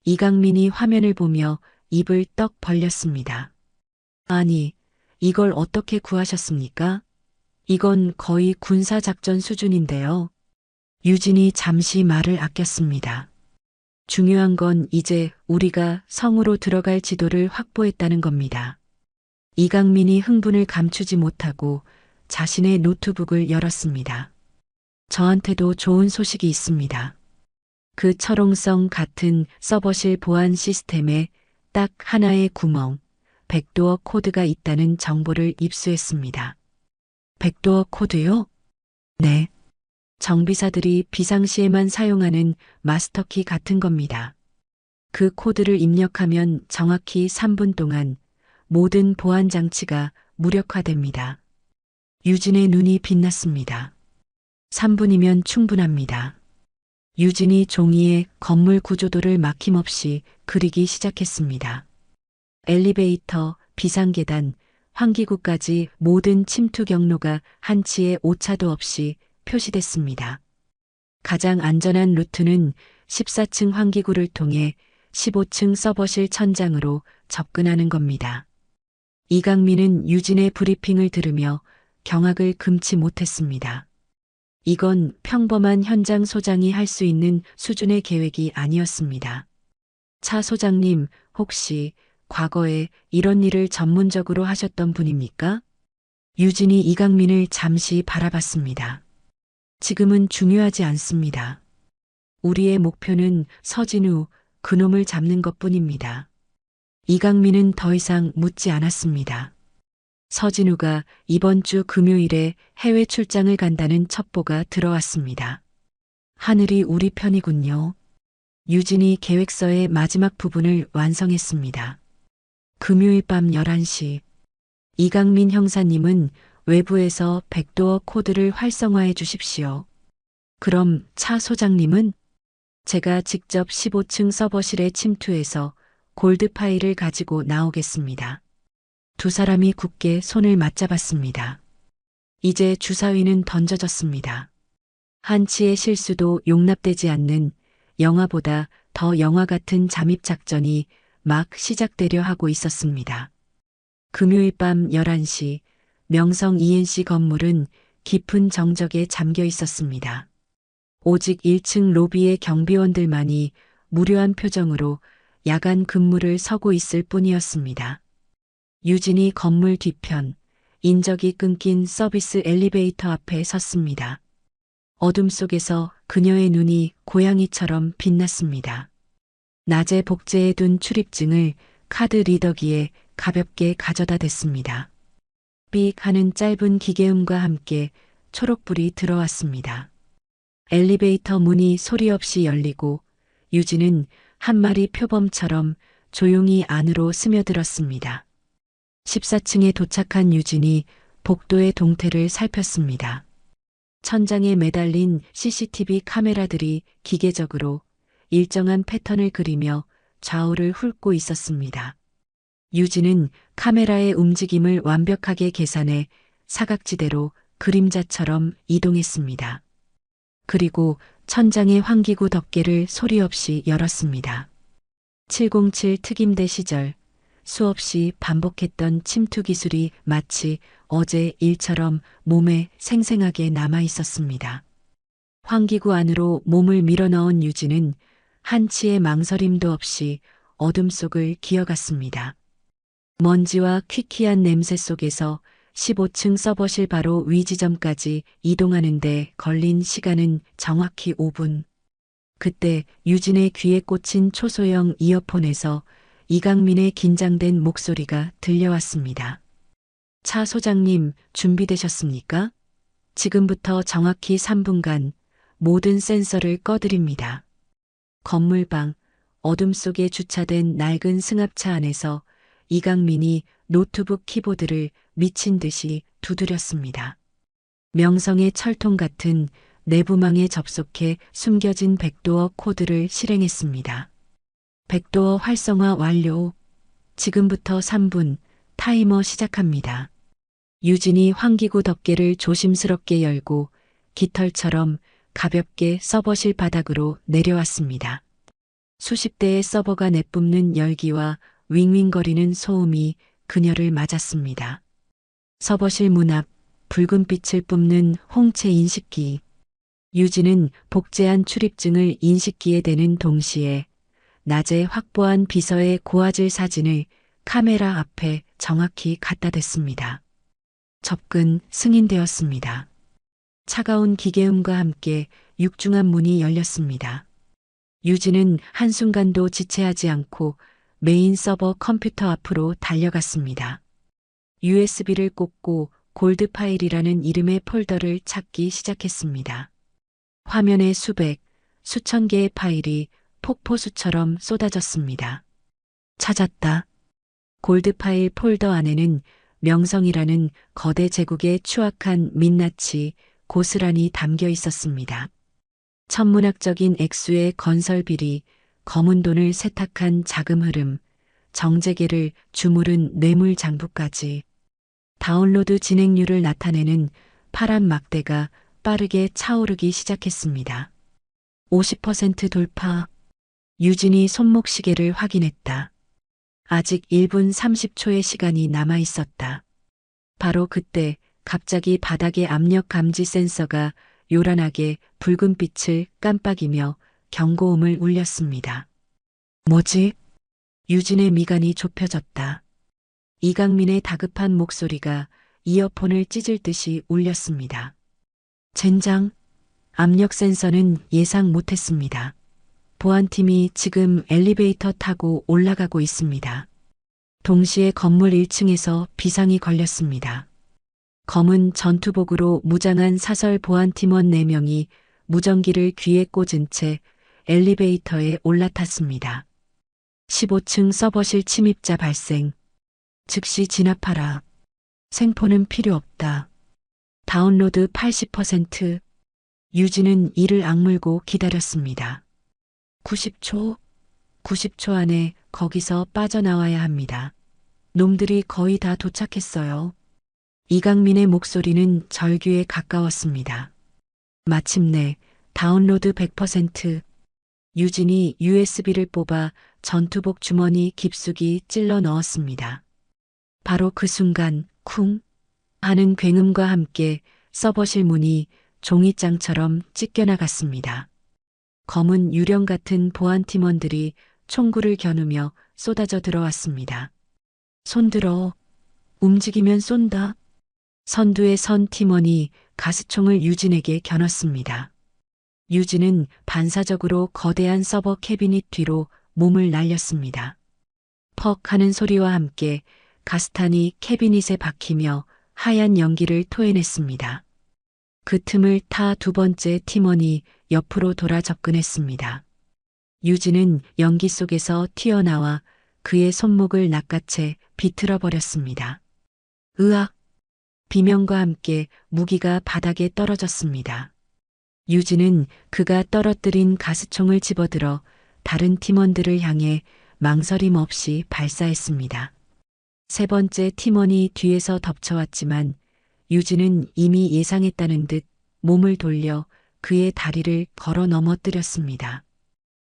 이강민이 화면을 보며 입을 떡 벌렸습니다. 아니, 이걸 어떻게 구하셨습니까? 이건 거의 군사작전 수준인데요. 유진이 잠시 말을 아꼈습니다. 중요한 건 이제 우리가 성으로 들어갈 지도를 확보했다는 겁니다. 이강민이 흥분을 감추지 못하고 자신의 노트북을 열었습니다. 저한테도 좋은 소식이 있습니다. 그 철옹성 같은 서버실 보안 시스템에 딱 하나의 구멍, 백도어 코드가 있다는 정보를 입수했습니다. 백도어 코드요? 네. 정비사들이 비상시에만 사용하는 마스터키 같은 겁니다. 그 코드를 입력하면 정확히 3분 동안 모든 보안 장치가 무력화됩니다. 유진의 눈이 빛났습니다. 3분이면 충분합니다. 유진이 종이에 건물 구조도를 막힘없이 그리기 시작했습니다. 엘리베이터, 비상계단, 환기구까지 모든 침투 경로가 한치의 오차도 없이 표시됐습니다. 가장 안전한 루트는 14층 환기구를 통해 15층 서버실 천장으로 접근하는 겁니다. 이강민은 유진의 브리핑을 들으며 경악을 금치 못했습니다. 이건 평범한 현장 소장이 할 수 있는 수준의 계획이 아니었습니다. 차 소장님, 혹시 과거에 이런 일을 전문적으로 하셨던 분입니까? 유진이 이강민을 잠시 바라봤습니다. 지금은 중요하지 않습니다. 우리의 목표는 서진우, 그놈을 잡는 것뿐입니다. 이강민은 더 이상 묻지 않았습니다. 서진우가 이번 주 금요일에 해외 출장을 간다는 첩보가 들어왔습니다. 하늘이 우리 편이군요. 유진이 계획서의 마지막 부분을 완성했습니다. 금요일 밤 11시. 이강민 형사님은 외부에서 백도어 코드를 활성화해 주십시오. 그럼 차 소장님은? 제가 직접 15층 서버실에 침투해서 골드 파일을 가지고 나오겠습니다. 두 사람이 굳게 손을 맞잡았습니다. 이제 주사위는 던져졌습니다. 한치의 실수도 용납되지 않는 영화보다 더 영화 같은 잠입 작전이 막 시작되려 하고 있었습니다. 금요일 밤 11시 명성 ENC 건물은 깊은 정적에 잠겨 있었습니다. 오직 1층 로비의 경비원들만이 무료한 표정으로 야간 근무를 서고 있을 뿐이었습니다. 유진이 건물 뒤편, 인적이 끊긴 서비스 엘리베이터 앞에 섰습니다. 어둠 속에서 그녀의 눈이 고양이처럼 빛났습니다. 낮에 복제해 둔 출입증을 카드 리더기에 가볍게 가져다 댔습니다. 삑 하는 짧은 기계음과 함께 초록불이 들어왔습니다. 엘리베이터 문이 소리 없이 열리고 유진은 한 마리 표범처럼 조용히 안으로 스며들었습니다. 14층에 도착한 유진이 복도의 동태를 살폈습니다. 천장에 매달린 CCTV 카메라들이 기계적으로 일정한 패턴을 그리며 좌우를 훑고 있었습니다. 유진은 카메라의 움직임을 완벽하게 계산해 사각지대로 그림자처럼 이동했습니다. 그리고 천장의 환기구 덮개를 소리 없이 열었습니다. 707 특임대 시절 수없이 반복했던 침투 기술이 마치 어제 일처럼 몸에 생생하게 남아 있었습니다. 환기구 안으로 몸을 밀어넣은 유진은 한치의 망설임도 없이 어둠 속을 기어갔습니다. 먼지와 퀴퀴한 냄새 속에서 15층 서버실 바로 위 지점까지 이동하는데 걸린 시간은 정확히 5분. 그때 유진의 귀에 꽂힌 초소형 이어폰에서 이강민의 긴장된 목소리가 들려왔습니다. 차 소장님, 준비되셨습니까? 지금부터 정확히 3분간 모든 센서를 꺼드립니다. 건물방, 어둠 속에 주차된 낡은 승합차 안에서 이강민이 노트북 키보드를 미친 듯이 두드렸습니다. 명성의 철통 같은 내부망에 접속해 숨겨진 백도어 코드를 실행했습니다. 백도어 활성화 완료. 지금부터 3분, 타이머 시작합니다. 유진이 환기구 덮개를 조심스럽게 열고 깃털처럼 가볍게 서버실 바닥으로 내려왔습니다. 수십 대의 서버가 내뿜는 열기와 윙윙거리는 소음이 그녀를 맞았습니다. 서버실 문 앞 붉은 빛을 뿜는 홍채 인식기. 유진은 복제한 출입증을 인식기에 대는 동시에 낮에 확보한 비서의 고화질 사진을 카메라 앞에 정확히 갖다 댔습니다. 접근 승인되었습니다. 차가운 기계음과 함께 육중한 문이 열렸습니다. 유진은 한순간도 지체하지 않고 메인 서버 컴퓨터 앞으로 달려갔습니다. USB를 꽂고 골드 파일이라는 이름의 폴더를 찾기 시작했습니다. 화면에 수백, 수천 개의 파일이 폭포수처럼 쏟아졌습니다. 찾았다. 골드파일 폴더 안에는 명성이라는 거대 제국의 추악한 민낯이 고스란히 담겨 있었습니다. 천문학적인 액수의 건설 비리, 검은 돈을 세탁한 자금 흐름, 정재계를 주무른 뇌물 장부까지 다운로드 진행률을 나타내는 파란 막대가 빠르게 차오르기 시작했습니다. 50% 돌파. 유진이 손목시계를 확인했다. 아직 1분 30초의 시간이 남아 있었다. 바로 그때 갑자기 바닥의 압력 감지 센서가 요란하게 붉은 빛을 깜빡이며 경고음을 울렸습니다. 뭐지? 유진의 미간이 좁혀졌다. 이강민의 다급한 목소리가 이어폰을 찢을 듯이 울렸습니다. 젠장, 압력 센서는 예상 못했습니다. 보안팀이 지금 엘리베이터 타고 올라가고 있습니다. 동시에 건물 1층에서 비상이 걸렸습니다. 검은 전투복으로 무장한 사설 보안팀원 4명이 무전기를 귀에 꽂은 채 엘리베이터에 올라탔습니다. 15층 서버실 침입자 발생. 즉시 진압하라. 생포는 필요 없다. 다운로드 80%. 유진은 이를 악물고 기다렸습니다. 90초, 90초 안에 거기서 빠져나와야 합니다. 놈들이 거의 다 도착했어요. 이강민의 목소리는 절규에 가까웠습니다. 마침내 다운로드 100%. 유진이 USB를 뽑아 전투복 주머니 깊숙이 찔러 넣었습니다. 바로 그 순간 쿵 하는 굉음과 함께 서버실 문이 종이장처럼 찢겨나갔습니다. 검은 유령 같은 보안팀원들이 총구를 겨누며 쏟아져 들어왔습니다. 손들어. 움직이면 쏜다. 선두에 선 팀원이 가스총을 유진에게 겨눴습니다. 유진은 반사적으로 거대한 서버 캐비닛 뒤로 몸을 날렸습니다. 퍽 하는 소리와 함께 가스탄이 캐비닛에 박히며 하얀 연기를 토해냈습니다. 그 틈을 타 두 번째 팀원이 옆으로 돌아 접근했습니다. 유진은 연기 속에서 튀어나와 그의 손목을 낚아채 비틀어 버렸습니다. 으악! 비명과 함께 무기가 바닥에 떨어졌습니다. 유진은 그가 떨어뜨린 가스총을 집어들어 다른 팀원들을 향해 망설임 없이 발사했습니다. 세 번째 팀원이 뒤에서 덮쳐왔지만 유진은 이미 예상했다는 듯 몸을 돌려 그의 다리를 걸어 넘어뜨렸습니다.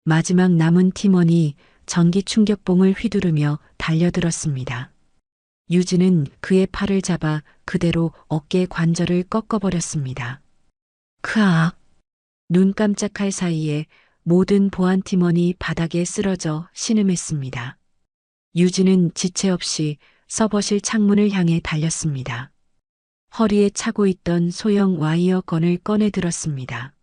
마지막 남은 팀원이 전기 충격봉을 휘두르며 달려들었습니다. 유진은 그의 팔을 잡아 그대로 어깨 관절을 꺾어버렸습니다. 크악! 눈 깜짝할 사이에 모든 보안팀원이 바닥에 쓰러져 신음했습니다. 유진은 지체 없이 서버실 창문을 향해 달렸습니다. 허리에 차고 있던 소형 와이어 건을 꺼내 들었습니다.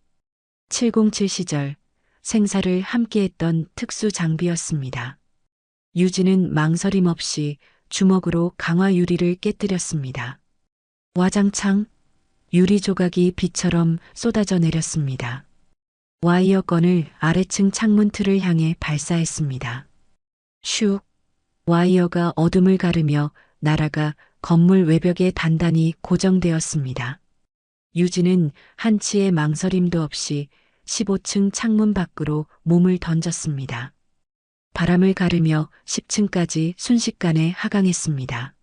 707 시절 생사를 함께했던 특수 장비였습니다. 유진은 망설임 없이 주먹으로 강화 유리를 깨뜨렸습니다. 와장창 유리 조각이 비처럼 쏟아져 내렸습니다. 와이어 건을 아래층 창문 틀을 향해 발사했습니다. 슉! 와이어가 어둠을 가르며 날아가 건물 외벽에 단단히 고정되었습니다. 유진은 한치의 망설임도 없이 15층 창문 밖으로 몸을 던졌습니다. 바람을 가르며 10층까지 순식간에 하강했습니다.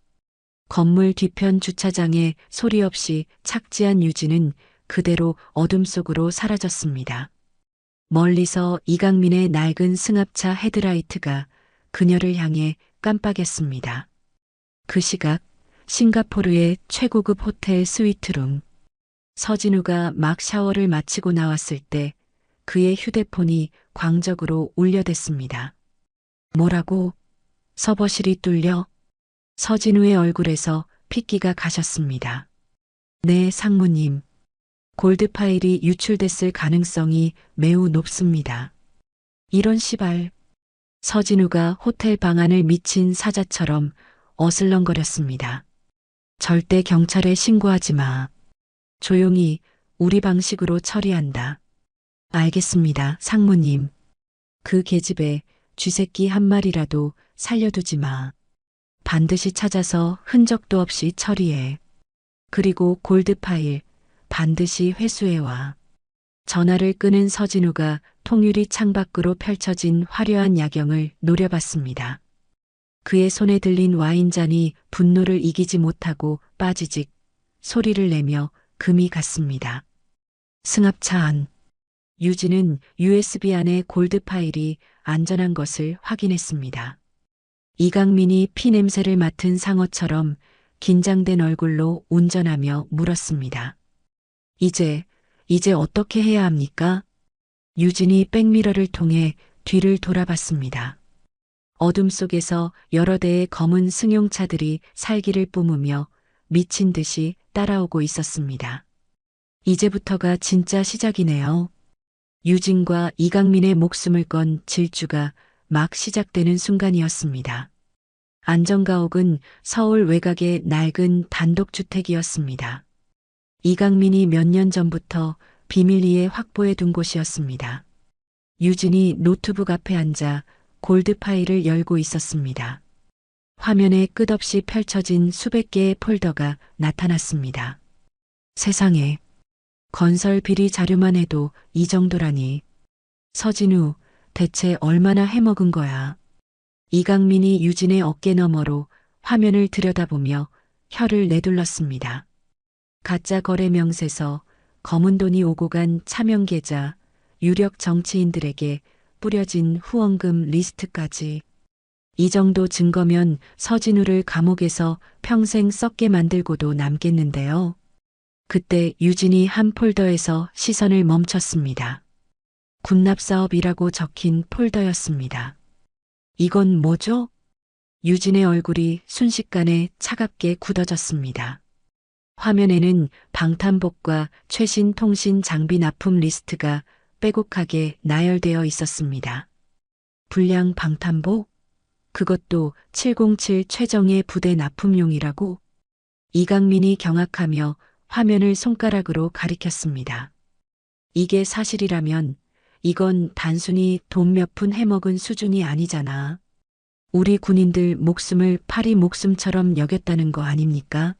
건물 뒤편 주차장에 소리 없이 착지한 유진은 그대로 어둠 속으로 사라졌습니다. 멀리서 이강민의 낡은 승합차 헤드라이트가 그녀를 향해 깜빡였습니다. 그 시각 싱가포르의 최고급 호텔 스위트룸. 서진우가 막 샤워를 마치고 나왔을 때 그의 휴대폰이 광적으로 울려댔습니다. 뭐라고? 서버실이 뚫려? 서진우의 얼굴에서 핏기가 가셨습니다. 네, 상무님. 골드 파일이 유출됐을 가능성이 매우 높습니다. 이런 시발. 서진우가 호텔 방안을 미친 사자처럼 어슬렁거렸습니다. 절대 경찰에 신고하지 마. 조용히 우리 방식으로 처리한다. 알겠습니다, 상무님. 그 계집애 쥐새끼 한 마리라도 살려두지 마. 반드시 찾아서 흔적도 없이 처리해. 그리고 골드 파일 반드시 회수해와. 전화를 끄는 서진우가 통유리 창밖으로 펼쳐진 화려한 야경을 노려봤습니다. 그의 손에 들린 와인잔이 분노를 이기지 못하고 빠지직 소리를 내며 금이 갔습니다. 승합차 안. 유진은 USB 안에 골드 파일이 안전한 것을 확인했습니다. 이강민이 피 냄새를 맡은 상어처럼 긴장된 얼굴로 운전하며 물었습니다. 이제 어떻게 해야 합니까? 유진이 백미러를 통해 뒤를 돌아봤습니다. 어둠 속에서 여러 대의 검은 승용차들이 살기를 뿜으며 미친 듯이 따라오고 있었습니다. 이제부터가 진짜 시작이네요. 유진과 이강민의 목숨을 건 질주가 막 시작되는 순간이었습니다. 안전가옥은 서울 외곽의 낡은 단독주택이었습니다. 이강민이 몇 년 전부터 비밀리에 확보해 둔 곳이었습니다. 유진이 노트북 앞에 앉아 골드 파일을 열고 있었습니다. 화면에 끝없이 펼쳐진 수백 개의 폴더가 나타났습니다. 세상에, 건설 비리 자료만 해도 이 정도라니. 서진우, 대체 얼마나 해먹은 거야. 이강민이 유진의 어깨 너머로 화면을 들여다보며 혀를 내둘렀습니다. 가짜 거래 명세서, 검은 돈이 오고 간 차명 계좌, 유력 정치인들에게 뿌려진 후원금 리스트까지. 이 정도 증거면 서진우를 감옥에서 평생 썩게 만들고도 남겠는데요. 그때 유진이 한 폴더에서 시선을 멈췄습니다. 군납사업이라고 적힌 폴더였습니다. 이건 뭐죠? 유진의 얼굴이 순식간에 차갑게 굳어졌습니다. 화면에는 방탄복과 최신 통신 장비 납품 리스트가 빼곡하게 나열되어 있었습니다. 불량 방탄복? 그것도 707 최정예 부대 납품용이라고? 이강민이 경악하며 화면을 손가락으로 가리켰습니다. 이게 사실이라면 이건 단순히 돈 몇 푼 해먹은 수준이 아니잖아. 우리 군인들 목숨을 파리 목숨처럼 여겼다는 거 아닙니까?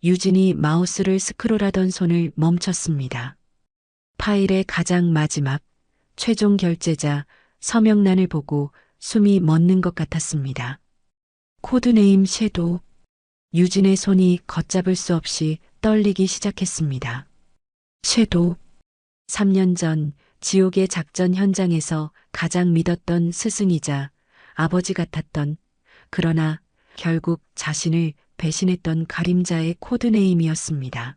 유진이 마우스를 스크롤하던 손을 멈췄습니다. 파일의 가장 마지막, 최종 결제자 서명란을 보고 숨이 멎는 것 같았습니다. 코드네임 섀도우. 유진의 손이 걷잡을 수 없이 떨리기 시작했습니다. 섀도우. 3년 전 지옥의 작전 현장에서 가장 믿었던 스승이자 아버지 같았던, 그러나 결국 자신을 배신했던 가림자의 코드네임이었습니다.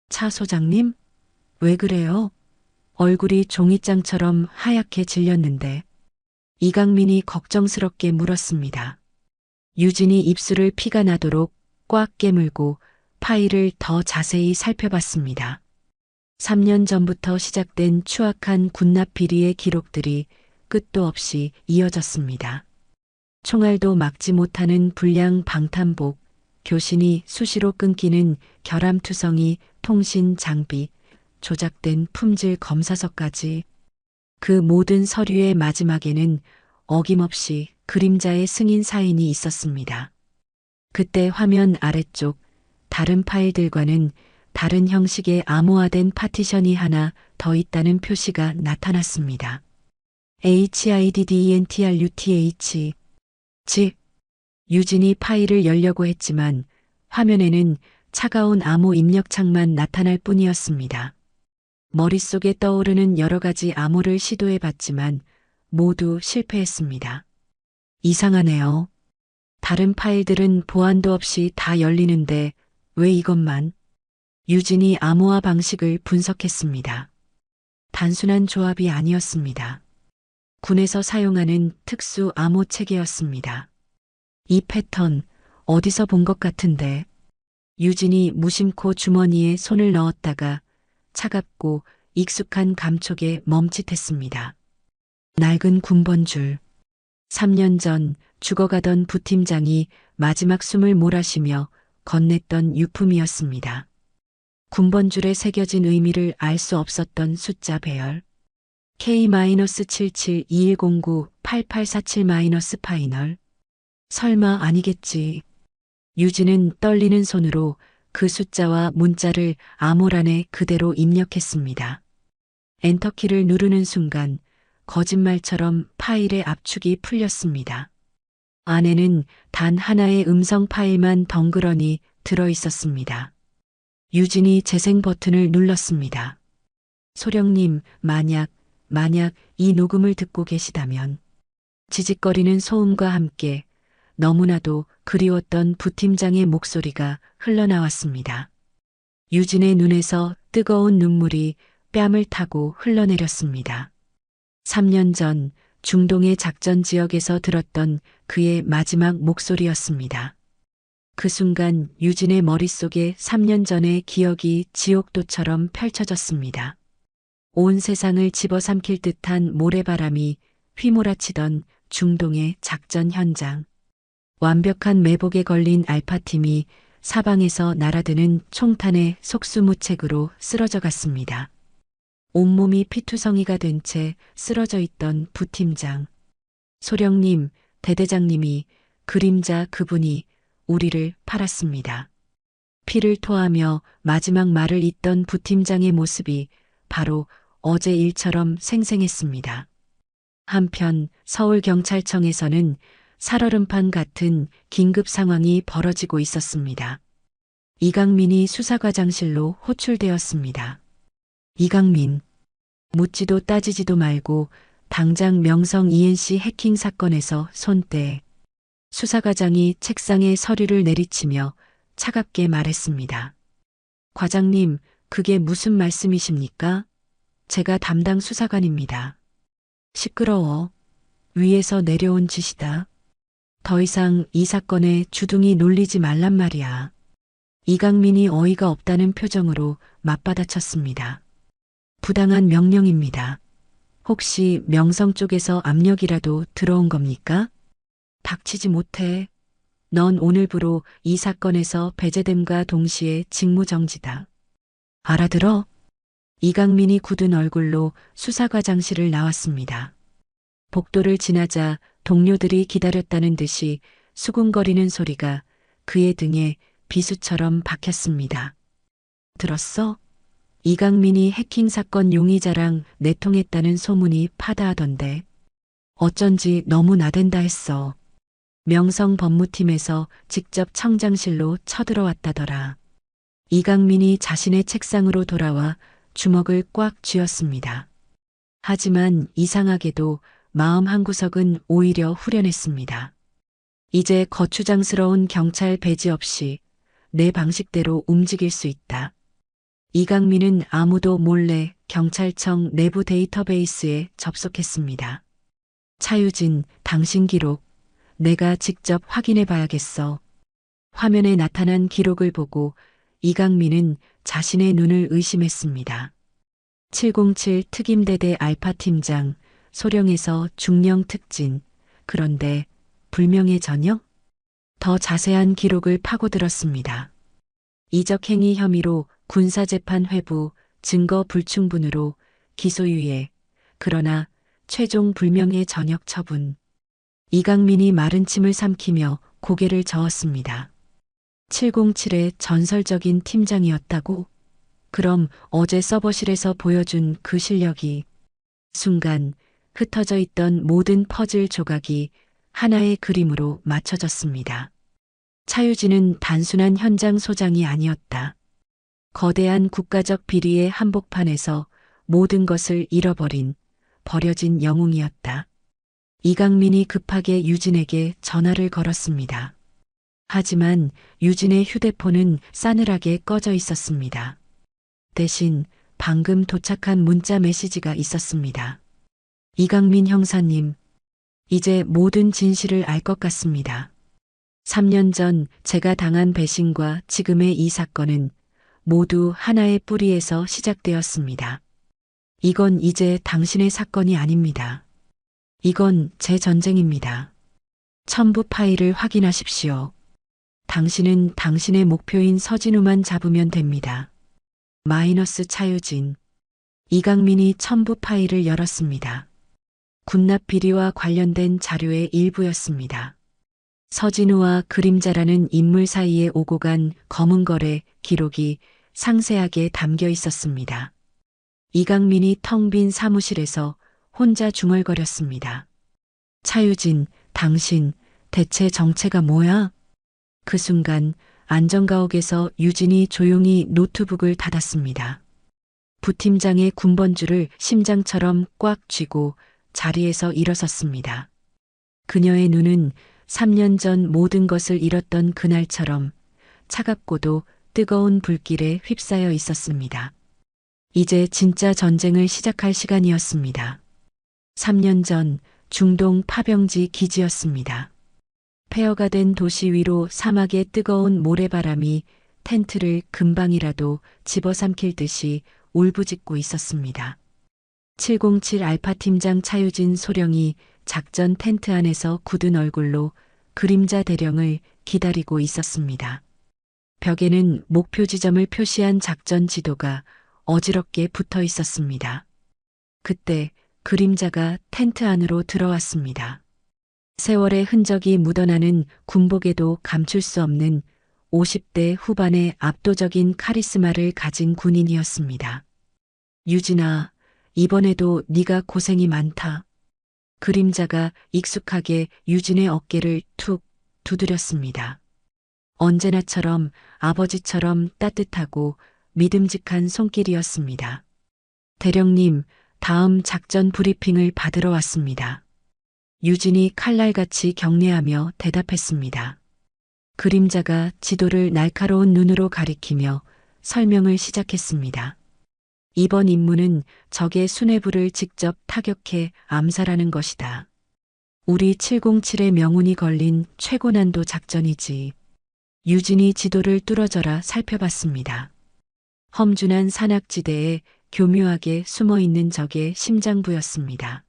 차 소장님? 왜 그래요? 얼굴이 종이장처럼 하얗게 질렸는데. 이강민이 걱정스럽게 물었습니다. 유진이 입술을 피가 나도록 꽉 깨물고 파일을 더 자세히 살펴봤습니다. 3년 전부터 시작된 추악한 군납 비리의 기록들이 끝도 없이 이어졌습니다. 총알도 막지 못하는 불량 방탄복, 교신이 수시로 끊기는 결함투성이 통신 장비, 조작된 품질 검사서까지. 그 모든 서류의 마지막에는 어김없이 그림자의 승인 사인이 있었습니다. 그때 화면 아래쪽 다른 파일들과는 다른 형식의 암호화된 파티션이 하나 더 있다는 표시가 나타났습니다. HIDDENTRUTH. 즉, 유진이 파일을 열려고 했지만 화면에는 차가운 암호 입력창만 나타날 뿐이었습니다. 머릿속에 떠오르는 여러 가지 암호를 시도해봤지만 모두 실패했습니다. 이상하네요. 다른 파일들은 보안도 없이 다 열리는데 왜 이것만? 유진이 암호화 방식을 분석했습니다. 단순한 조합이 아니었습니다. 군에서 사용하는 특수 암호 체계였습니다. 이 패턴 어디서 본 것 같은데. 유진이 무심코 주머니에 손을 넣었다가 차갑고 익숙한 감촉에 멈칫했습니다. 낡은 군번줄. 3년 전 죽어가던 부팀장이 마지막 숨을 몰아쉬며 건넸던 유품이었습니다. 군번줄에 새겨진 의미를 알 수 없었던 숫자 배열. K-772109-8847- 파이널. 설마 아니겠지. 유진은 떨리는 손으로 그 숫자와 문자를 암호란에 그대로 입력했습니다. 엔터키를 누르는 순간 거짓말처럼 파일의 압축이 풀렸습니다. 안에는 단 하나의 음성 파일만 덩그러니 들어 있었습니다. 유진이 재생 버튼을 눌렀습니다. 소령님, 만약 이 녹음을 듣고 계시다면. 지직거리는 소음과 함께 너무나도 그리웠던 부팀장의 목소리가 흘러나왔습니다. 유진의 눈에서 뜨거운 눈물이 뺨을 타고 흘러내렸습니다. 3년 전 중동의 작전 지역에서 들었던 그의 마지막 목소리였습니다. 그 순간 유진의 머릿속에 3년 전의 기억이 지옥도처럼 펼쳐졌습니다. 온 세상을 집어삼킬 듯한 모래바람이 휘몰아치던 중동의 작전 현장. 완벽한 매복에 걸린 알파팀이 사방에서 날아드는 총탄의 속수무책으로 쓰러져 갔습니다. 온몸이 피투성이가 된 채 쓰러져 있던 부팀장. 소령님, 대대장님이, 그림자 그분이 우리를 팔았습니다. 피를 토하며 마지막 말을 잇던 부팀장의 모습이 바로 어제 일처럼 생생했습니다. 한편 서울경찰청에서는 살얼음판 같은 긴급 상황이 벌어지고 있었습니다. 이강민이 수사과장실로 호출되었습니다. 이강민. 묻지도 따지지도 말고 당장 명성 ENC 해킹 사건에서 손떼. 수사과장이 책상에 서류를 내리치며 차갑게 말했습니다. 과장님, 그게 무슨 말씀이십니까? 제가 담당 수사관입니다. 시끄러워. 위에서 내려온 지시다. 더 이상 이 사건에 주둥이 놀리지 말란 말이야. 이강민이 어이가 없다는 표정으로 맞받아쳤습니다. 부당한 명령입니다. 혹시 명성 쪽에서 압력이라도 들어온 겁니까? 닥치지 못해. 넌 오늘부로 이 사건에서 배제됨과 동시에 직무정지다. 알아들어? 이강민이 굳은 얼굴로 수사과장실을 나왔습니다. 복도를 지나자 동료들이 기다렸다는 듯이 수군거리는 소리가 그의 등에 비수처럼 박혔습니다. 들었어? 이강민이 해킹 사건 용의자랑 내통했다는 소문이 파다하던데. 어쩐지 너무 나댄다 했어. 명성 법무팀에서 직접 청장실로 쳐들어왔다더라. 이강민이 자신의 책상으로 돌아와 주먹을 꽉 쥐었습니다. 하지만 이상하게도 마음 한구석은 오히려 후련했습니다. 이제 거추장스러운 경찰 배지 없이 내 방식대로 움직일 수 있다. 이강민은 아무도 몰래 경찰청 내부 데이터베이스에 접속했습니다. 차유진, 당신 기록, 내가 직접 확인해 봐야겠어. 화면에 나타난 기록을 보고 이강민은 자신의 눈을 의심했습니다. 707 특임대대 알파 팀장, 소령에서 중령 특진, 그런데 불명예 전역? 더 자세한 기록을 파고들었습니다. 이적행위 혐의로 군사재판 회부, 증거 불충분으로 기소유예, 그러나 최종 불명예 전역 처분. 이강민이 마른 침을 삼키며 고개를 저었습니다. 707의 전설적인 팀장이었다고? 그럼 어제 서버실에서 보여준 그 실력이. 순간 흩어져 있던 모든 퍼즐 조각이 하나의 그림으로 맞춰졌습니다. 차유진은 단순한 현장 소장이 아니었다. 거대한 국가적 비리의 한복판에서 모든 것을 잃어버린 버려진 영웅이었다. 이강민이 급하게 유진에게 전화를 걸었습니다. 하지만 유진의 휴대폰은 싸늘하게 꺼져 있었습니다. 대신 방금 도착한 문자 메시지가 있었습니다. 이강민 형사님, 이제 모든 진실을 알 것 같습니다. 3년 전 제가 당한 배신과 지금의 이 사건은 모두 하나의 뿌리에서 시작되었습니다. 이건 이제 당신의 사건이 아닙니다. 이건 제 전쟁입니다. 첨부 파일을 확인하십시오. 당신은 당신의 목표인 서진우만 잡으면 됩니다. 마이너스 차유진. 이강민이 첨부 파일을 열었습니다. 군납 비리와 관련된 자료의 일부였습니다. 서진우와 그림자라는 인물 사이에 오고 간 검은 거래 기록이 상세하게 담겨 있었습니다. 이강민이 텅 빈 사무실에서 혼자 중얼거렸습니다. 차유진, 당신 대체 정체가 뭐야? 그 순간 안전가옥에서 유진이 조용히 노트북을 닫았습니다. 부팀장의 군번줄을 심장처럼 꽉 쥐고 자리에서 일어섰습니다. 그녀의 눈은 3년 전 모든 것을 잃었던 그날처럼 차갑고도 뜨거운 불길에 휩싸여 있었습니다. 이제 진짜 전쟁을 시작할 시간이었습니다. 3년 전 중동 파병지 기지였습니다. 폐허가 된 도시 위로 사막의 뜨거운 모래바람이 텐트를 금방이라도 집어삼킬 듯이 울부짖고 있었습니다. 707 알파 팀장 차유진 소령이 작전 텐트 안에서 굳은 얼굴로 그림자 대령을 기다리고 있었습니다. 벽에는 목표 지점을 표시한 작전 지도가 어지럽게 붙어 있었습니다. 그때 그림자가 텐트 안으로 들어왔습니다. 세월의 흔적이 묻어나는 군복에도 감출 수 없는 50대 후반의 압도적인 카리스마를 가진 군인이었습니다. 유진아, 이번에도 네가 고생이 많다. 그림자가 익숙하게 유진의 어깨를 툭 두드렸습니다. 언제나처럼 아버지처럼 따뜻하고 믿음직한 손길이었습니다. 대령님, 다음 작전 브리핑을 받으러 왔습니다. 유진이 칼날같이 경례하며 대답했습니다. 그림자가 지도를 날카로운 눈으로 가리키며 설명을 시작했습니다. 이번 임무는 적의 수뇌부를 직접 타격해 암살하는 것이다. 우리 707의 명운이 걸린 최고난도 작전이지. 유진이 지도를 뚫어져라 살펴봤습니다. 험준한 산악지대에 교묘하게 숨어있는 적의 심장부였습니다.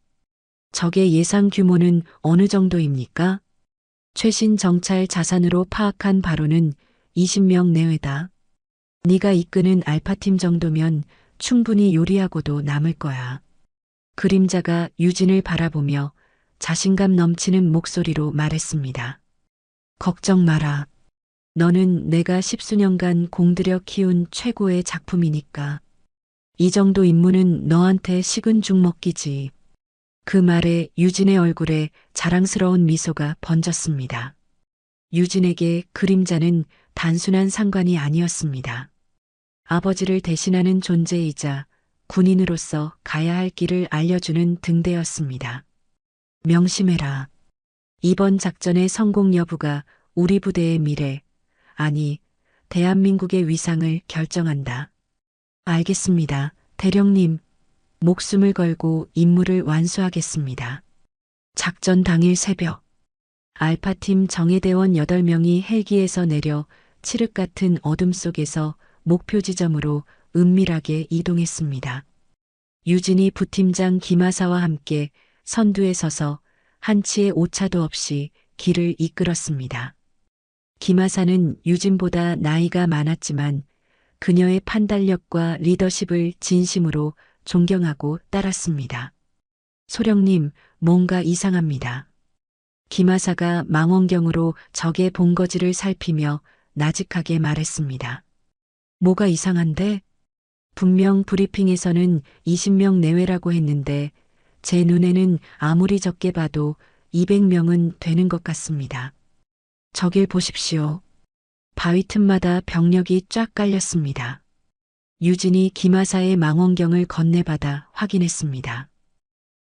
적의 예상 규모는 어느 정도입니까? 최신 정찰 자산으로 파악한 바로는 20명 내외다. 네가 이끄는 알파팀 정도면 충분히 요리하고도 남을 거야. 그림자가 유진을 바라보며 자신감 넘치는 목소리로 말했습니다. 걱정 마라. 너는 내가 10수년간 공들여 키운 최고의 작품이니까. 이 정도 임무는 너한테 식은 죽 먹기지. 그 말에 유진의 얼굴에 자랑스러운 미소가 번졌습니다. 유진에게 그림자는 단순한 상관이 아니었습니다. 아버지를 대신하는 존재이자 군인으로서 가야 할 길을 알려주는 등대였습니다. 명심해라. 이번 작전의 성공 여부가 우리 부대의 미래, 아니, 대한민국의 위상을 결정한다. 알겠습니다, 대령님. 목숨을 걸고 임무를 완수하겠습니다. 작전 당일 새벽, 알파팀 정예대원 8명이 헬기에서 내려 칠흑 같은 어둠 속에서 목표 지점으로 은밀하게 이동했습니다. 유진이 부팀장 김하사와 함께 선두에 서서 한치의 오차도 없이 길을 이끌었습니다. 김하사는 유진보다 나이가 많았지만 그녀의 판단력과 리더십을 진심으로 존경하고 따랐습니다. 소령님, 뭔가 이상합니다. 김하사가 망원경으로 적의 본거지를 살피며 나직하게 말했습니다. 뭐가 이상한데? 분명 브리핑에서는 20명 내외라고 했는데 제 눈에는 아무리 적게 봐도 200명은 되는 것 같습니다. 저길 보십시오. 바위 틈마다 병력이 쫙 깔렸습니다. 유진이 김하사의 망원경을 건네받아 확인했습니다.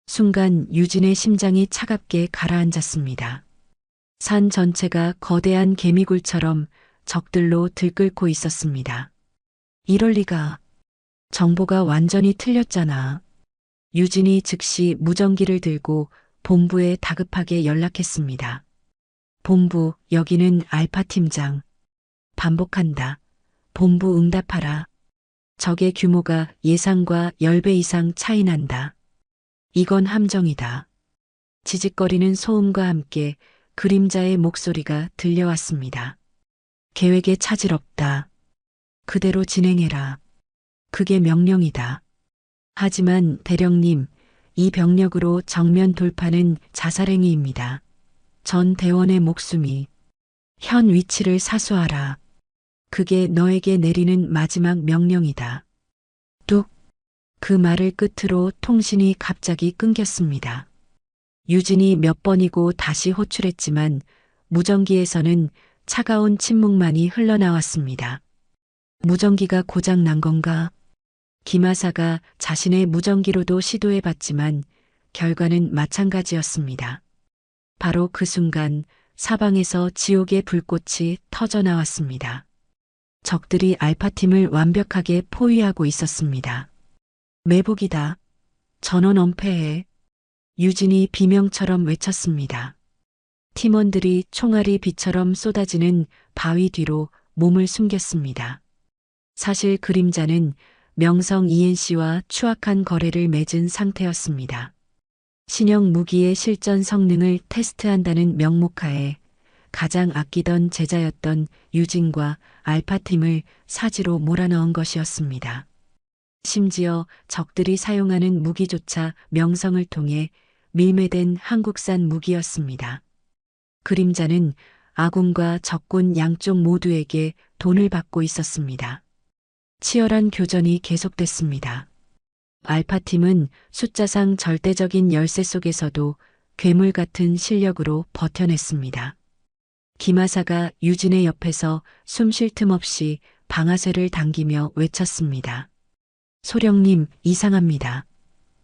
순간 유진의 심장이 차갑게 가라앉았습니다. 산 전체가 거대한 개미굴처럼 적들로 들끓고 있었습니다. 이럴 리가. 정보가 완전히 틀렸잖아. 유진이 즉시 무전기를 들고 본부에 다급하게 연락했습니다. 본부, 여기는 알파 팀장. 반복한다. 본부 응답하라. 적의 규모가 예상과 10배 이상 차이 난다. 이건 함정이다. 지직거리는 소음과 함께 그림자의 목소리가 들려왔습니다. 계획에 차질 없다. 그대로 진행해라. 그게 명령이다. 하지만 대령님, 이 병력으로 정면 돌파는 자살행위입니다. 전 대원의 목숨이 현 위치를 사수하라. 그게 너에게 내리는 마지막 명령이다. 뚝. 그 말을 끝으로 통신이 갑자기 끊겼습니다. 유진이 몇 번이고 다시 호출했지만 무전기에서는 차가운 침묵만이 흘러나왔습니다. 무전기가 고장 난 건가? 김하사가 자신의 무전기로도 시도해봤지만 결과는 마찬가지였습니다. 바로 그 순간 사방에서 지옥의 불꽃이 터져 나왔습니다. 적들이 알파팀을 완벽하게 포위하고 있었습니다. 매복이다. 전원 엄폐해. 유진이 비명처럼 외쳤습니다. 팀원들이 총알이 비처럼 쏟아지는 바위 뒤로 몸을 숨겼습니다. 사실 그림자는 명성 ENC와 추악한 거래를 맺은 상태였습니다. 신형 무기의 실전 성능을 테스트한다는 명목하에 가장 아끼던 제자였던 유진과 알파팀을 사지로 몰아넣은 것이었습니다. 심지어 적들이 사용하는 무기조차 명성을 통해 밀매된 한국산 무기였습니다. 그림자는 아군과 적군 양쪽 모두에게 돈을 받고 있었습니다. 치열한 교전이 계속됐습니다. 알파팀은 숫자상 절대적인 열세 속에서도 괴물 같은 실력으로 버텨냈습니다. 김하사가 유진의 옆에서 숨 쉴 틈 없이 방아쇠를 당기며 외쳤습니다. 소령님, 이상합니다.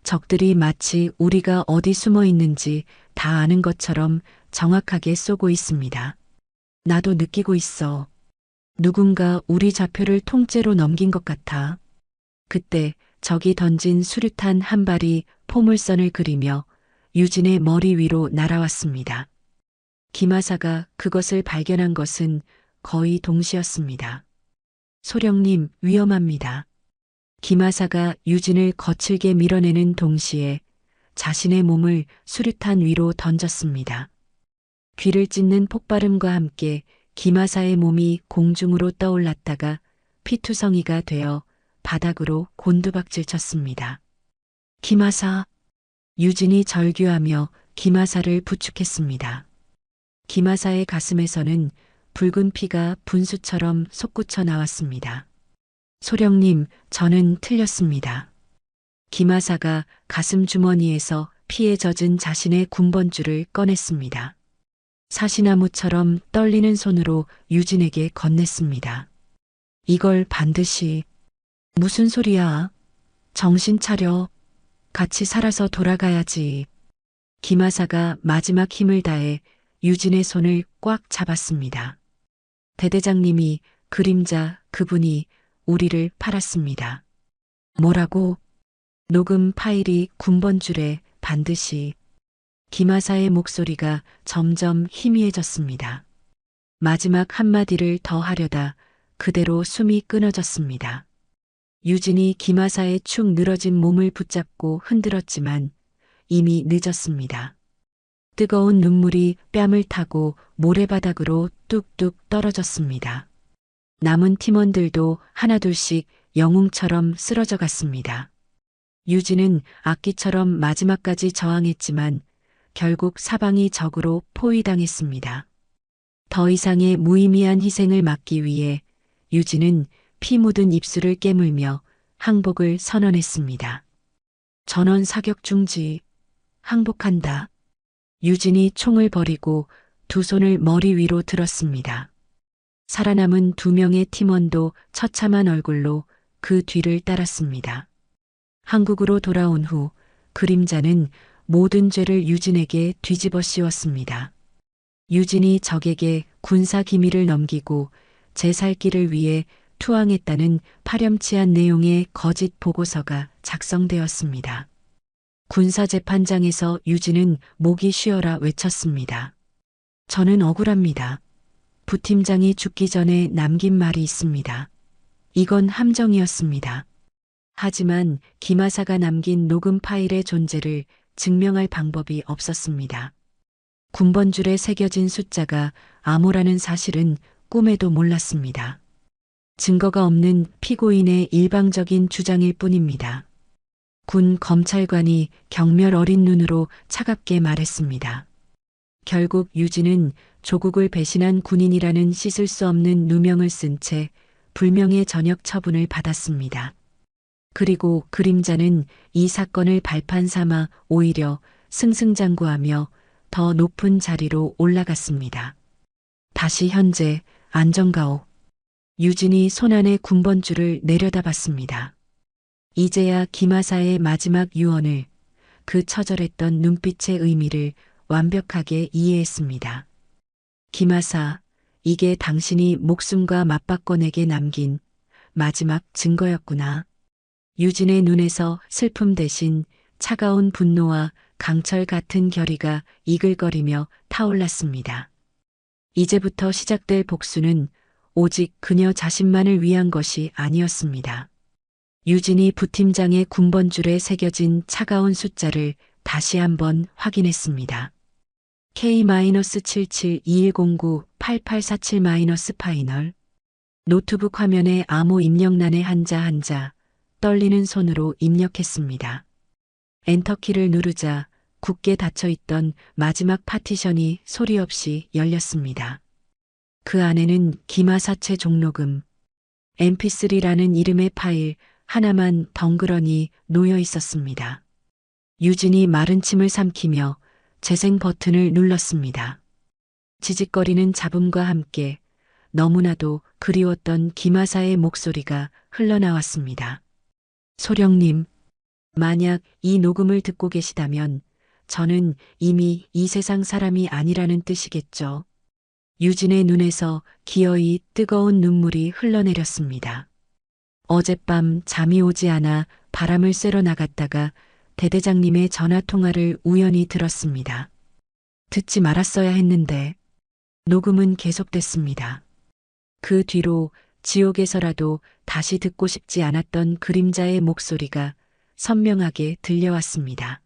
적들이 마치 우리가 어디 숨어 있는지 다 아는 것처럼 정확하게 쏘고 있습니다. 나도 느끼고 있어. 누군가 우리 좌표를 통째로 넘긴 것 같아. 그때 적이 던진 수류탄 한 발이 포물선을 그리며 유진의 머리 위로 날아왔습니다. 김하사가 그것을 발견한 것은 거의 동시였습니다. 소령님, 위험합니다. 김하사가 유진을 거칠게 밀어내는 동시에 자신의 몸을 수류탄 위로 던졌습니다. 귀를 찢는 폭발음과 함께 김하사의 몸이 공중으로 떠올랐다가 피투성이가 되어 바닥으로 곤두박질 쳤습니다. 김하사. 유진이 절규하며 김하사를 부축했습니다. 김하사의 가슴에서는 붉은 피가 분수처럼 솟구쳐 나왔습니다. 소령님, 저는 틀렸습니다. 김하사가 가슴 주머니에서 피에 젖은 자신의 군번줄을 꺼냈습니다. 사시나무처럼 떨리는 손으로 유진에게 건넸습니다. 이걸 반드시. 무슨 소리야? 정신 차려. 같이 살아서 돌아가야지. 김하사가 마지막 힘을 다해 유진의 손을 꽉 잡았습니다. 대대장님이 그림자 그분이 우리를 팔았습니다. 뭐라고? 녹음 파일이 군번줄에 반드시. 김하사의 목소리가 점점 희미해졌습니다. 마지막 한마디를 더 하려다 그대로 숨이 끊어졌습니다. 유진이 김하사의 축 늘어진 몸을 붙잡고 흔들었지만 이미 늦었습니다. 뜨거운 눈물이 뺨을 타고 모래바닥으로 뚝뚝 떨어졌습니다. 남은 팀원들도 하나둘씩 영웅처럼 쓰러져 갔습니다. 유진은 악기처럼 마지막까지 저항했지만 결국 사방이 적으로 포위당했습니다. 더 이상의 무의미한 희생을 막기 위해 유진은 피 묻은 입술을 깨물며 항복을 선언했습니다. 전원 사격 중지. 항복한다. 유진이 총을 버리고 두 손을 머리 위로 들었습니다. 살아남은 두 명의 팀원도 처참한 얼굴로 그 뒤를 따랐습니다. 한국으로 돌아온 후 그림자는 모든 죄를 유진에게 뒤집어 씌웠습니다. 유진이 적에게 군사 기밀을 넘기고 제 살 길을 위해 투항했다는 파렴치한 내용의 거짓 보고서가 작성되었습니다. 군사재판장에서 유진은 목이 쉬어라 외쳤습니다. 저는 억울합니다. 부팀장이 죽기 전에 남긴 말이 있습니다. 이건 함정이었습니다. 하지만 김하사가 남긴 녹음 파일의 존재를 증명할 방법이 없었습니다. 군번줄에 새겨진 숫자가 암호라는 사실은 꿈에도 몰랐습니다. 증거가 없는 피고인의 일방적인 주장일 뿐입니다. 군 검찰관이 경멸 어린 눈으로 차갑게 말했습니다. 결국 유진은 조국을 배신한 군인이라는 씻을 수 없는 누명을 쓴 채 불명예 전역 처분을 받았습니다. 그리고 그림자는 이 사건을 발판 삼아 오히려 승승장구하며 더 높은 자리로 올라갔습니다. 다시 현재 안정가오. 유진이 손안의 군번줄을 내려다봤습니다. 이제야 김하사의 마지막 유언을, 그 처절했던 눈빛의 의미를 완벽하게 이해했습니다. 김하사, 이게 당신이 목숨과 맞바꿔 내게 남긴 마지막 증거였구나. 유진의 눈에서 슬픔 대신 차가운 분노와 강철 같은 결의가 이글거리며 타올랐습니다. 이제부터 시작될 복수는 오직 그녀 자신만을 위한 것이 아니었습니다. 유진이 부팀장의 군번줄에 새겨진 차가운 숫자를 다시 한번 확인했습니다. K-772109-8847- 노트북 화면에 암호 입력란에 한자 한자 떨리는 손으로 입력했습니다. 엔터키를 누르자 굳게 닫혀있던 마지막 파티션이 소리 없이 열렸습니다. 그 안에는 기마사체 종록음, mp3라는 이름의 파일 하나만 덩그러니 놓여 있었습니다. 유진이 마른 침을 삼키며 재생 버튼을 눌렀습니다. 지직거리는 잡음과 함께 너무나도 그리웠던 김하사의 목소리가 흘러나왔습니다. 소령님, 만약 이 녹음을 듣고 계시다면 저는 이미 이 세상 사람이 아니라는 뜻이겠죠. 유진의 눈에서 기어이 뜨거운 눈물이 흘러내렸습니다. 어젯밤 잠이 오지 않아 바람을 쐬러 나갔다가 대대장님의 전화통화를 우연히 들었습니다. 듣지 말았어야 했는데 녹음은 계속됐습니다. 그 뒤로 지옥에서라도 다시 듣고 싶지 않았던 그림자의 목소리가 선명하게 들려왔습니다.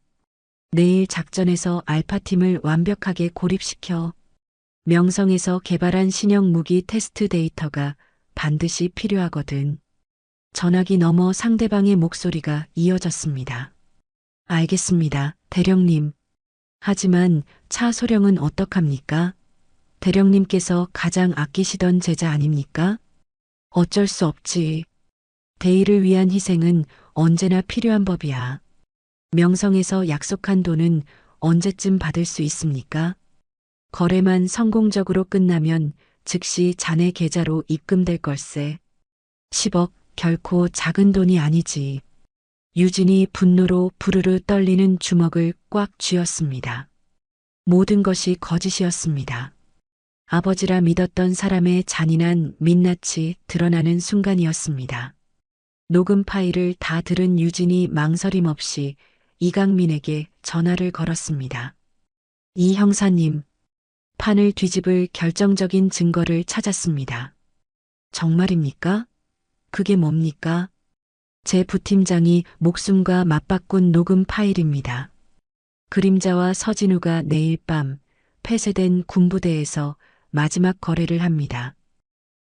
내일 작전에서 알파팀을 완벽하게 고립시켜 명성에서 개발한 신형 무기 테스트 데이터가 반드시 필요하거든. 전화기 너머 상대방의 목소리가 이어졌습니다. 알겠습니다, 대령님. 하지만 차 소령은 어떡합니까? 대령님께서 가장 아끼시던 제자 아닙니까? 어쩔 수 없지. 대의를 위한 희생은 언제나 필요한 법이야. 명성에서 약속한 돈은 언제쯤 받을 수 있습니까? 거래만 성공적으로 끝나면 즉시 자네 계좌로 입금될 걸세. 10억 결코 작은 돈이 아니지. 유진이 분노로 부르르 떨리는 주먹을 꽉 쥐었습니다. 모든 것이 거짓이었습니다. 아버지라 믿었던 사람의 잔인한 민낯이 드러나는 순간이었습니다. 녹음 파일을 다 들은 유진이 망설임 없이 이강민에게 전화를 걸었습니다. 이 형사님, 판을 뒤집을 결정적인 증거를 찾았습니다. 정말입니까? 그게 뭡니까? 제 부팀장이 목숨과 맞바꾼 녹음 파일입니다. 그림자와 서진우가 내일 밤 폐쇄된 군부대에서 마지막 거래를 합니다.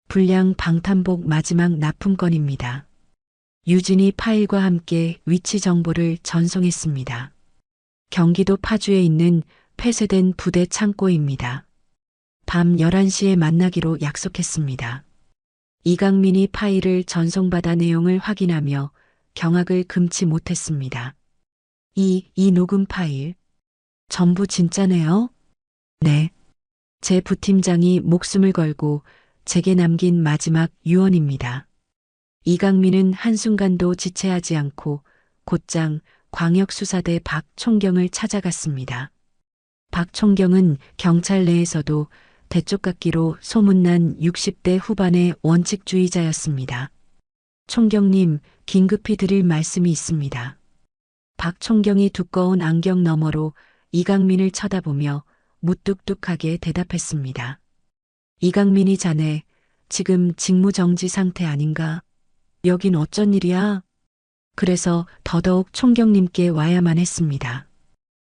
불량 방탄복 마지막 납품건입니다. 유진이 파일과 함께 위치 정보를 전송했습니다. 경기도 파주에 있는 폐쇄된 부대 창고입니다. 밤 11시에 만나기로 약속했습니다. 이강민이 파일을 전송받아 내용을 확인하며 경악을 금치 못했습니다. 이 녹음 파일, 전부 진짜네요? 네. 제 부팀장이 목숨을 걸고 제게 남긴 마지막 유언입니다. 이강민은 한순간도 지체하지 않고 곧장 광역수사대 박 총경을 찾아갔습니다. 박 총경은 경찰 내에서도 대쪽같기로 소문난 60대 후반의 원칙주의자였습니다. 총경님, 긴급히 드릴 말씀이 있습니다. 박 총경이 두꺼운 안경 너머로 이강민을 쳐다보며 무뚝뚝하게 대답했습니다. 이강민이 자네, 지금 직무정지 상태 아닌가? 여긴 어쩐 일이야? 그래서 더더욱 총경님께 와야만 했습니다.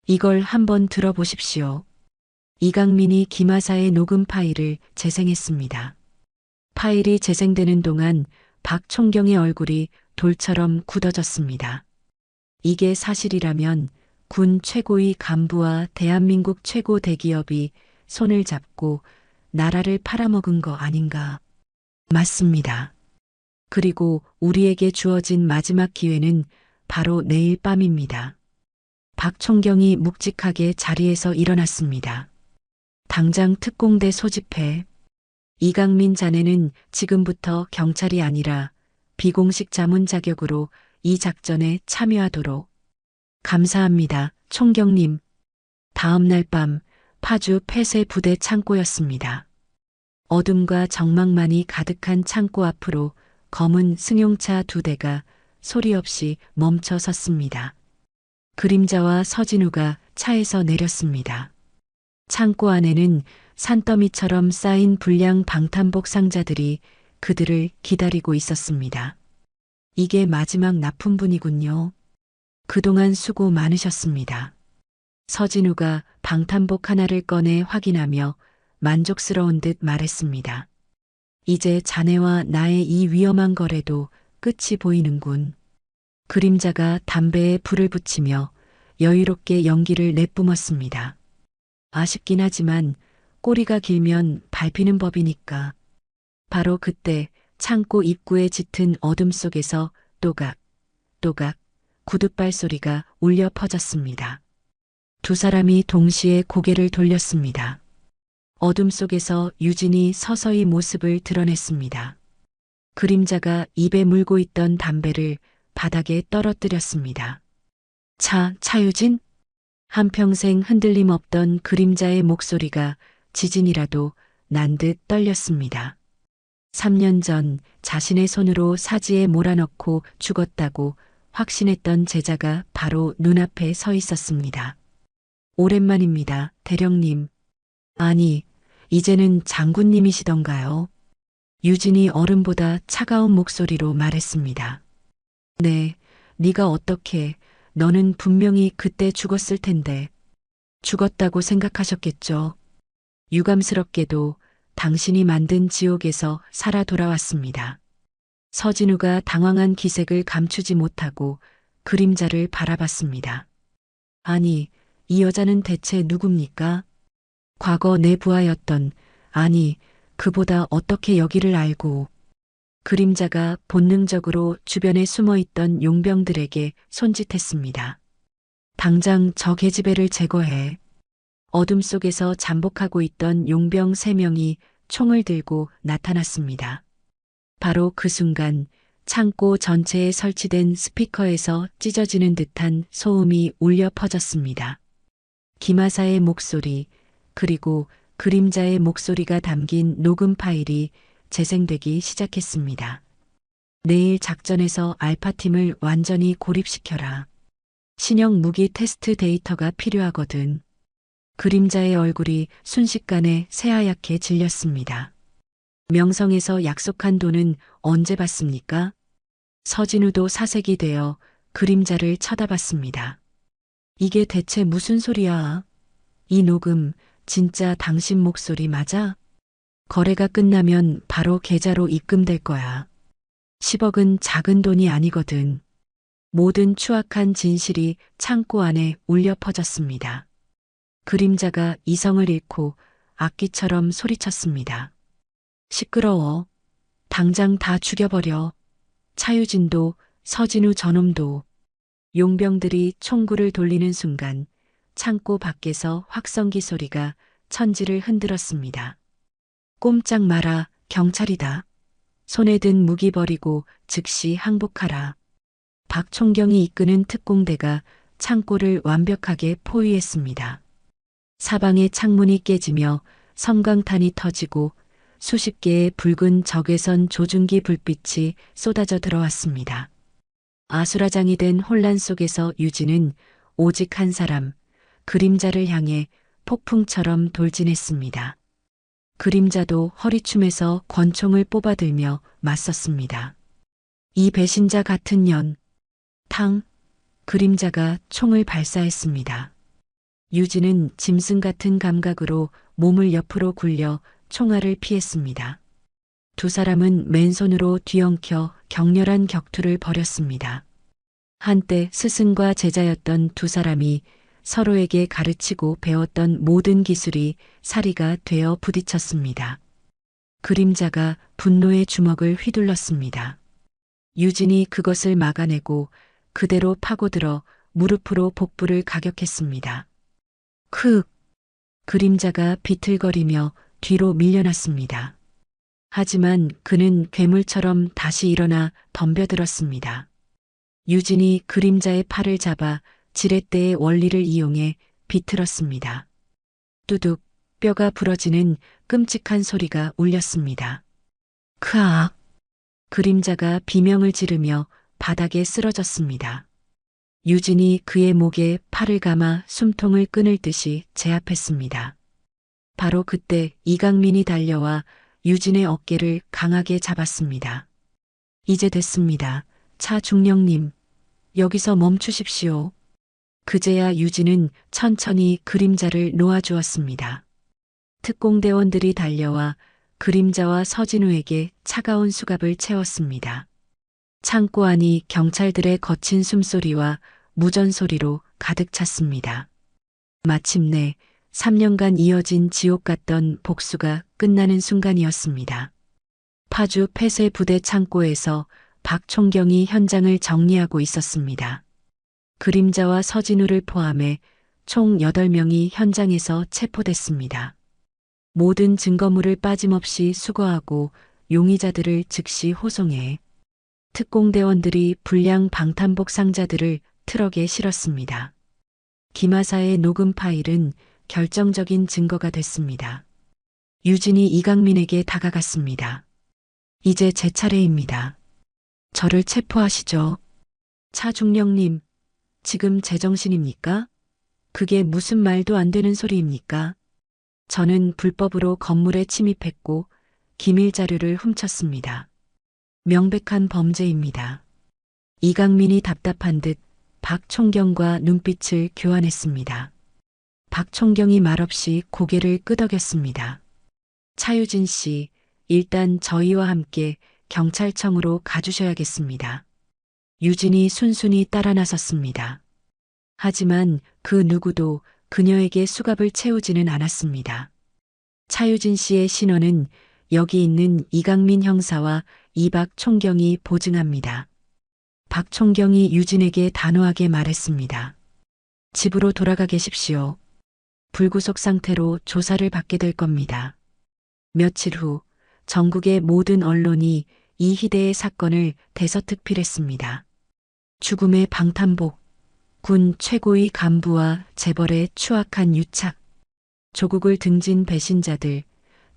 이걸 한번 들어보십시오. 이강민이 김하사의 녹음 파일을 재생했습니다. 파일이 재생되는 동안 박 총경의 얼굴이 돌처럼 굳어졌습니다. 이게 사실이라면 군 최고위 간부와 대한민국 최고 대기업이 손을 잡고 나라를 팔아먹은 거 아닌가. 맞습니다. 그리고 우리에게 주어진 마지막 기회는 바로 내일 밤입니다. 박 총경이 묵직하게 자리에서 일어났습니다. 당장 특공대 소집해. 이강민 자네는 지금부터 경찰이 아니라 비공식 자문 자격으로 이 작전에 참여하도록. 감사합니다, 총경님. 다음 날 밤 파주 폐쇄 부대 창고였습니다. 어둠과 적막만이 가득한 창고 앞으로 검은 승용차 2대가 소리 없이 멈춰 섰습니다. 그림자와 서진우가 차에서 내렸습니다. 창고 안에는 산더미처럼 쌓인 불량 방탄복 상자들이 그들을 기다리고 있었습니다. 이게 마지막 납품분이군요. 그동안 수고 많으셨습니다. 서진우가 방탄복 하나를 꺼내 확인하며 만족스러운 듯 말했습니다. 이제 자네와 나의 이 위험한 거래도 끝이 보이는군. 그림자가 담배에 불을 붙이며 여유롭게 연기를 내뿜었습니다. 아쉽긴 하지만 꼬리가 길면 밟히는 법이니까. 바로 그때 창고 입구에 짙은 어둠 속에서 또각, 또각 구둣발 소리가 울려 퍼졌습니다. 두 사람이 동시에 고개를 돌렸습니다. 어둠 속에서 유진이 서서히 모습을 드러냈습니다. 그림자가 입에 물고 있던 담배를 바닥에 떨어뜨렸습니다. 차유진? 한평생 흔들림 없던 그림자의 목소리가 지진이라도 난 듯 떨렸습니다. 3년 전 자신의 손으로 사지에 몰아넣고 죽었다고 확신했던 제자가 바로 눈앞에 서 있었습니다. 오랜만입니다, 대령님. 아니, 이제는 장군님이시던가요? 유진이 어른보다 차가운 목소리로 말했습니다. 네, 네가 어떻게, 너는 분명히 그때 죽었을 텐데. 죽었다고 생각하셨겠죠. 유감스럽게도 당신이 만든 지옥에서 살아 돌아왔습니다. 서진우가 당황한 기색을 감추지 못하고 그림자를 바라봤습니다. 아니, 이 여자는 대체 누굽니까? 과거 내 부하였던, 아니, 그보다 어떻게 여기를 알고. 그림자가 본능적으로 주변에 숨어있던 용병들에게 손짓했습니다. 당장 저 계집애를 제거해. 어둠 속에서 잠복하고 있던 용병 3명이 총을 들고 나타났습니다. 바로 그 순간 창고 전체에 설치된 스피커에서 찢어지는 듯한 소음이 울려 퍼졌습니다. 김하사의 목소리, 그리고 그림자의 목소리가 담긴 녹음 파일이 재생되기 시작했습니다. 내일 작전에서 알파팀을 완전히 고립시켜라. 신형 무기 테스트 데이터가 필요하거든. 그림자의 얼굴이 순식간에 새하얗게 질렸습니다. 명성에서 약속한 돈은 언제 받습니까? 서진우도 사색이 되어 그림자를 쳐다봤습니다. 이게 대체 무슨 소리야? 이 녹음 진짜 당신 목소리 맞아? 거래가 끝나면 바로 계좌로 입금될 거야. 10억은 작은 돈이 아니거든. 모든 추악한 진실이 창고 안에 울려 퍼졌습니다. 그림자가 이성을 잃고 악기처럼 소리쳤습니다. 시끄러워. 당장 다 죽여버려. 차유진도 서진우 저놈도. 용병들이 총구를 돌리는 순간 창고 밖에서 확성기 소리가 천지를 흔들었습니다. 꼼짝 마라, 경찰이다. 손에 든 무기 버리고 즉시 항복하라. 박 총경이 이끄는 특공대가 창고를 완벽하게 포위했습니다. 사방의 창문이 깨지며 섬광탄이 터지고 수십 개의 붉은 적외선 조준기 불빛이 쏟아져 들어왔습니다. 아수라장이 된 혼란 속에서 유진은 오직 한 사람, 그림자를 향해 폭풍처럼 돌진했습니다. 그림자도 허리춤에서 권총을 뽑아들며 맞섰습니다. 이 배신자 같은 년. 탕. 그림자가 총을 발사했습니다. 유진은 짐승 같은 감각으로 몸을 옆으로 굴려 총알을 피했습니다. 두 사람은 맨손으로 뒤엉켜 격렬한 격투를 벌였습니다. 한때 스승과 제자였던 두 사람이 서로에게 가르치고 배웠던 모든 기술이 사리가 되어 부딪혔습니다. 그림자가 분노의 주먹을 휘둘렀습니다. 유진이 그것을 막아내고 그대로 파고들어 무릎으로 복부를 가격했습니다. 크! 그림자가 비틀거리며 뒤로 밀려났습니다. 하지만 그는 괴물처럼 다시 일어나 덤벼들었습니다. 유진이 그림자의 팔을 잡아 지렛대의 원리를 이용해 비틀었습니다. 뚜둑 뼈가 부러지는 끔찍한 소리가 울렸습니다. 크악! 그림자가 비명을 지르며 바닥에 쓰러졌습니다. 유진이 그의 목에 팔을 감아 숨통을 끊을 듯이 제압했습니다. 바로 그때 이강민이 달려와 유진의 어깨를 강하게 잡았습니다. 이제 됐습니다. 차중령님, 여기서 멈추십시오. 그제야 유진은 천천히 그림자를 놓아주었습니다. 특공대원들이 달려와 그림자와 서진우에게 차가운 수갑을 채웠습니다. 창고 안이 경찰들의 거친 숨소리와 무전소리로 가득 찼습니다. 마침내 3년간 이어진 지옥 같던 복수가 끝나는 순간이었습니다. 파주 폐쇄 부대 창고에서 박총경이 현장을 정리하고 있었습니다. 그림자와 서진우를 포함해 총 8명이 현장에서 체포됐습니다. 모든 증거물을 빠짐없이 수거하고 용의자들을 즉시 호송해 특공대원들이 불량 방탄복 상자들을 트럭에 실었습니다. 김하사의 녹음 파일은 결정적인 증거가 됐습니다. 유진이 이강민에게 다가갔습니다. 이제 제 차례입니다. 저를 체포하시죠. 차중령님, 지금 제정신입니까? 그게 무슨 말도 안 되는 소리입니까? 저는 불법으로 건물에 침입했고 기밀 자료를 훔쳤습니다. 명백한 범죄입니다. 이강민이 답답한 듯 박총경과 눈빛을 교환했습니다. 박총경이 말없이 고개를 끄덕였습니다. 차유진 씨, 일단 저희와 함께 경찰청으로 가주셔야겠습니다. 유진이 순순히 따라 나섰습니다. 하지만 그 누구도 그녀에게 수갑을 채우지는 않았습니다. 차유진 씨의 신원은 여기 있는 이강민 형사와 이박 총경이 보증합니다. 박 총경이 유진에게 단호하게 말했습니다. 집으로 돌아가 계십시오. 불구속 상태로 조사를 받게 될 겁니다. 며칠 후 전국의 모든 언론이 이희대의 사건을 대서특필했습니다. 죽음의 방탄복, 군 최고위 간부와 재벌의 추악한 유착, 조국을 등진 배신자들,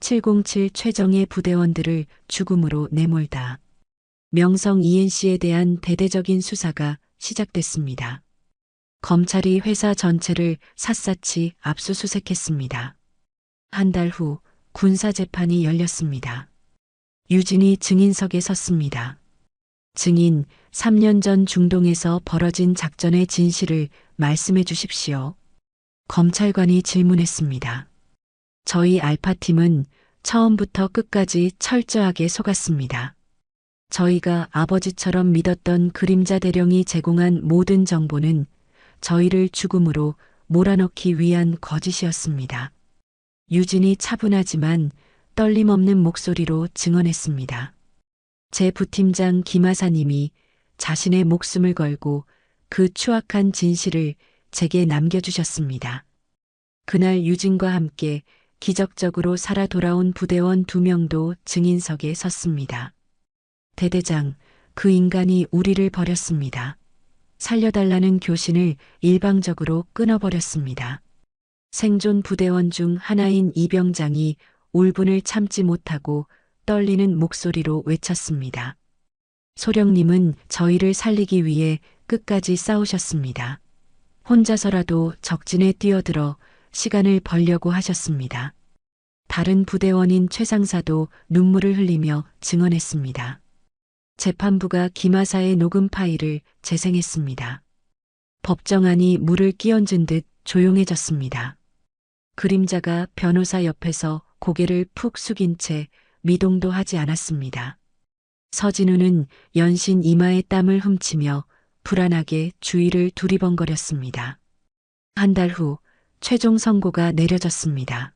707 최정예 부대원들을 죽음으로 내몰다. 명성 ENC에 대한 대대적인 수사가 시작됐습니다. 검찰이 회사 전체를 샅샅이 압수수색했습니다. 한 달 후 군사재판이 열렸습니다. 유진이 증인석에 섰습니다. 증인, 3년 전 중동에서 벌어진 작전의 진실을 말씀해 주십시오. 검찰관이 질문했습니다. 저희 알파팀은 처음부터 끝까지 철저하게 속았습니다. 저희가 아버지처럼 믿었던 그림자 대령이 제공한 모든 정보는 저희를 죽음으로 몰아넣기 위한 거짓이었습니다. 유진이 차분하지만 떨림 없는 목소리로 증언했습니다. 제 부팀장 김하사님이 자신의 목숨을 걸고 그 추악한 진실을 제게 남겨주셨습니다. 그날 유진과 함께 기적적으로 살아 돌아온 부대원 2명도 증인석에 섰습니다. 대대장, 그 인간이 우리를 버렸습니다. 살려달라는 교신을 일방적으로 끊어버렸습니다. 생존 부대원 중 하나인 이병장이 울분을 참지 못하고 떨리는 목소리로 외쳤습니다. 소령님은 저희를 살리기 위해 끝까지 싸우셨습니다. 혼자서라도 적진에 뛰어들어 시간을 벌려고 하셨습니다. 다른 부대원인 최상사도 눈물을 흘리며 증언했습니다. 재판부가 김하사의 녹음 파일을 재생했습니다. 법정안이 물을 끼얹은 듯 조용해졌습니다. 그림자가 변호사 옆에서 고개를 푹 숙인 채 미동도 하지 않았습니다. 서진우는 연신 이마에 땀을 훔치며 불안하게 주위를 두리번거렸습니다. 한 달 후 최종 선고가 내려졌습니다.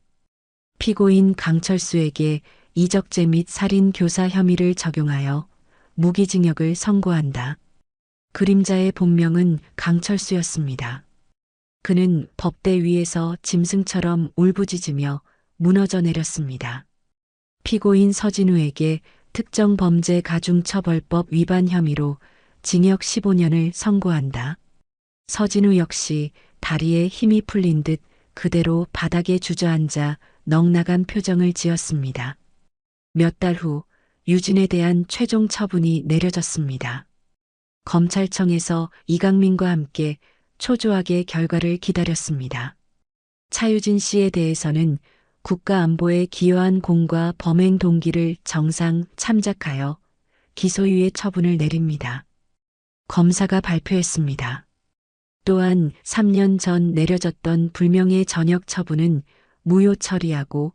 피고인 강철수에게 이적죄 및 살인 교사 혐의를 적용하여 무기징역을 선고한다. 그림자의 본명은 강철수였습니다. 그는 법대 위에서 짐승처럼 울부짖으며 무너져 내렸습니다. 피고인 서진우에게 특정 범죄 가중처벌법 위반 혐의로 징역 15년을 선고한다. 서진우 역시 다리에 힘이 풀린 듯 그대로 바닥에 주저앉아 넉나간 표정을 지었습니다. 몇 달 후 유진에 대한 최종 처분이 내려졌습니다. 검찰청에서 이강민과 함께 초조하게 결과를 기다렸습니다. 차유진 씨에 대해서는 국가안보에 기여한 공과 범행 동기를 정상 참작하여 기소유예 처분을 내립니다. 검사가 발표했습니다. 또한 3년 전 내려졌던 불명예 전역 처분은 무효 처리하고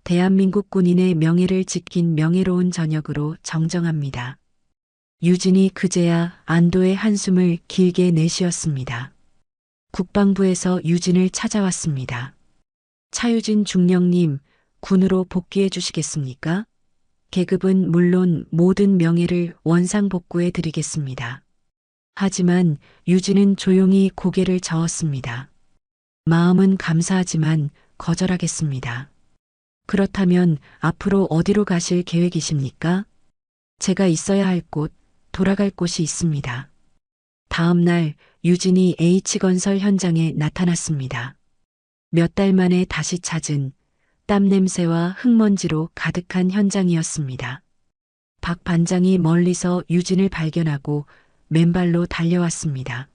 대한민국 군인의 명예를 지킨 명예로운 전역으로 정정합니다. 유진이 그제야 안도의 한숨을 길게 내쉬었습니다. 국방부에서 유진을 찾아왔습니다. 차유진 중령님, 군으로 복귀해 주시겠습니까? 계급은 물론 모든 명예를 원상복구해 드리겠습니다. 하지만 유진은 조용히 고개를 저었습니다. 마음은 감사하지만 거절하겠습니다. 그렇다면 앞으로 어디로 가실 계획이십니까? 제가 있어야 할 곳, 돌아갈 곳이 있습니다. 다음 날 유진이 H건설 현장에 나타났습니다. 몇 달 만에 다시 찾은 땀 냄새와 흙먼지로 가득한 현장이었습니다. 박 반장이 멀리서 유진을 발견하고 맨발로 달려왔습니다.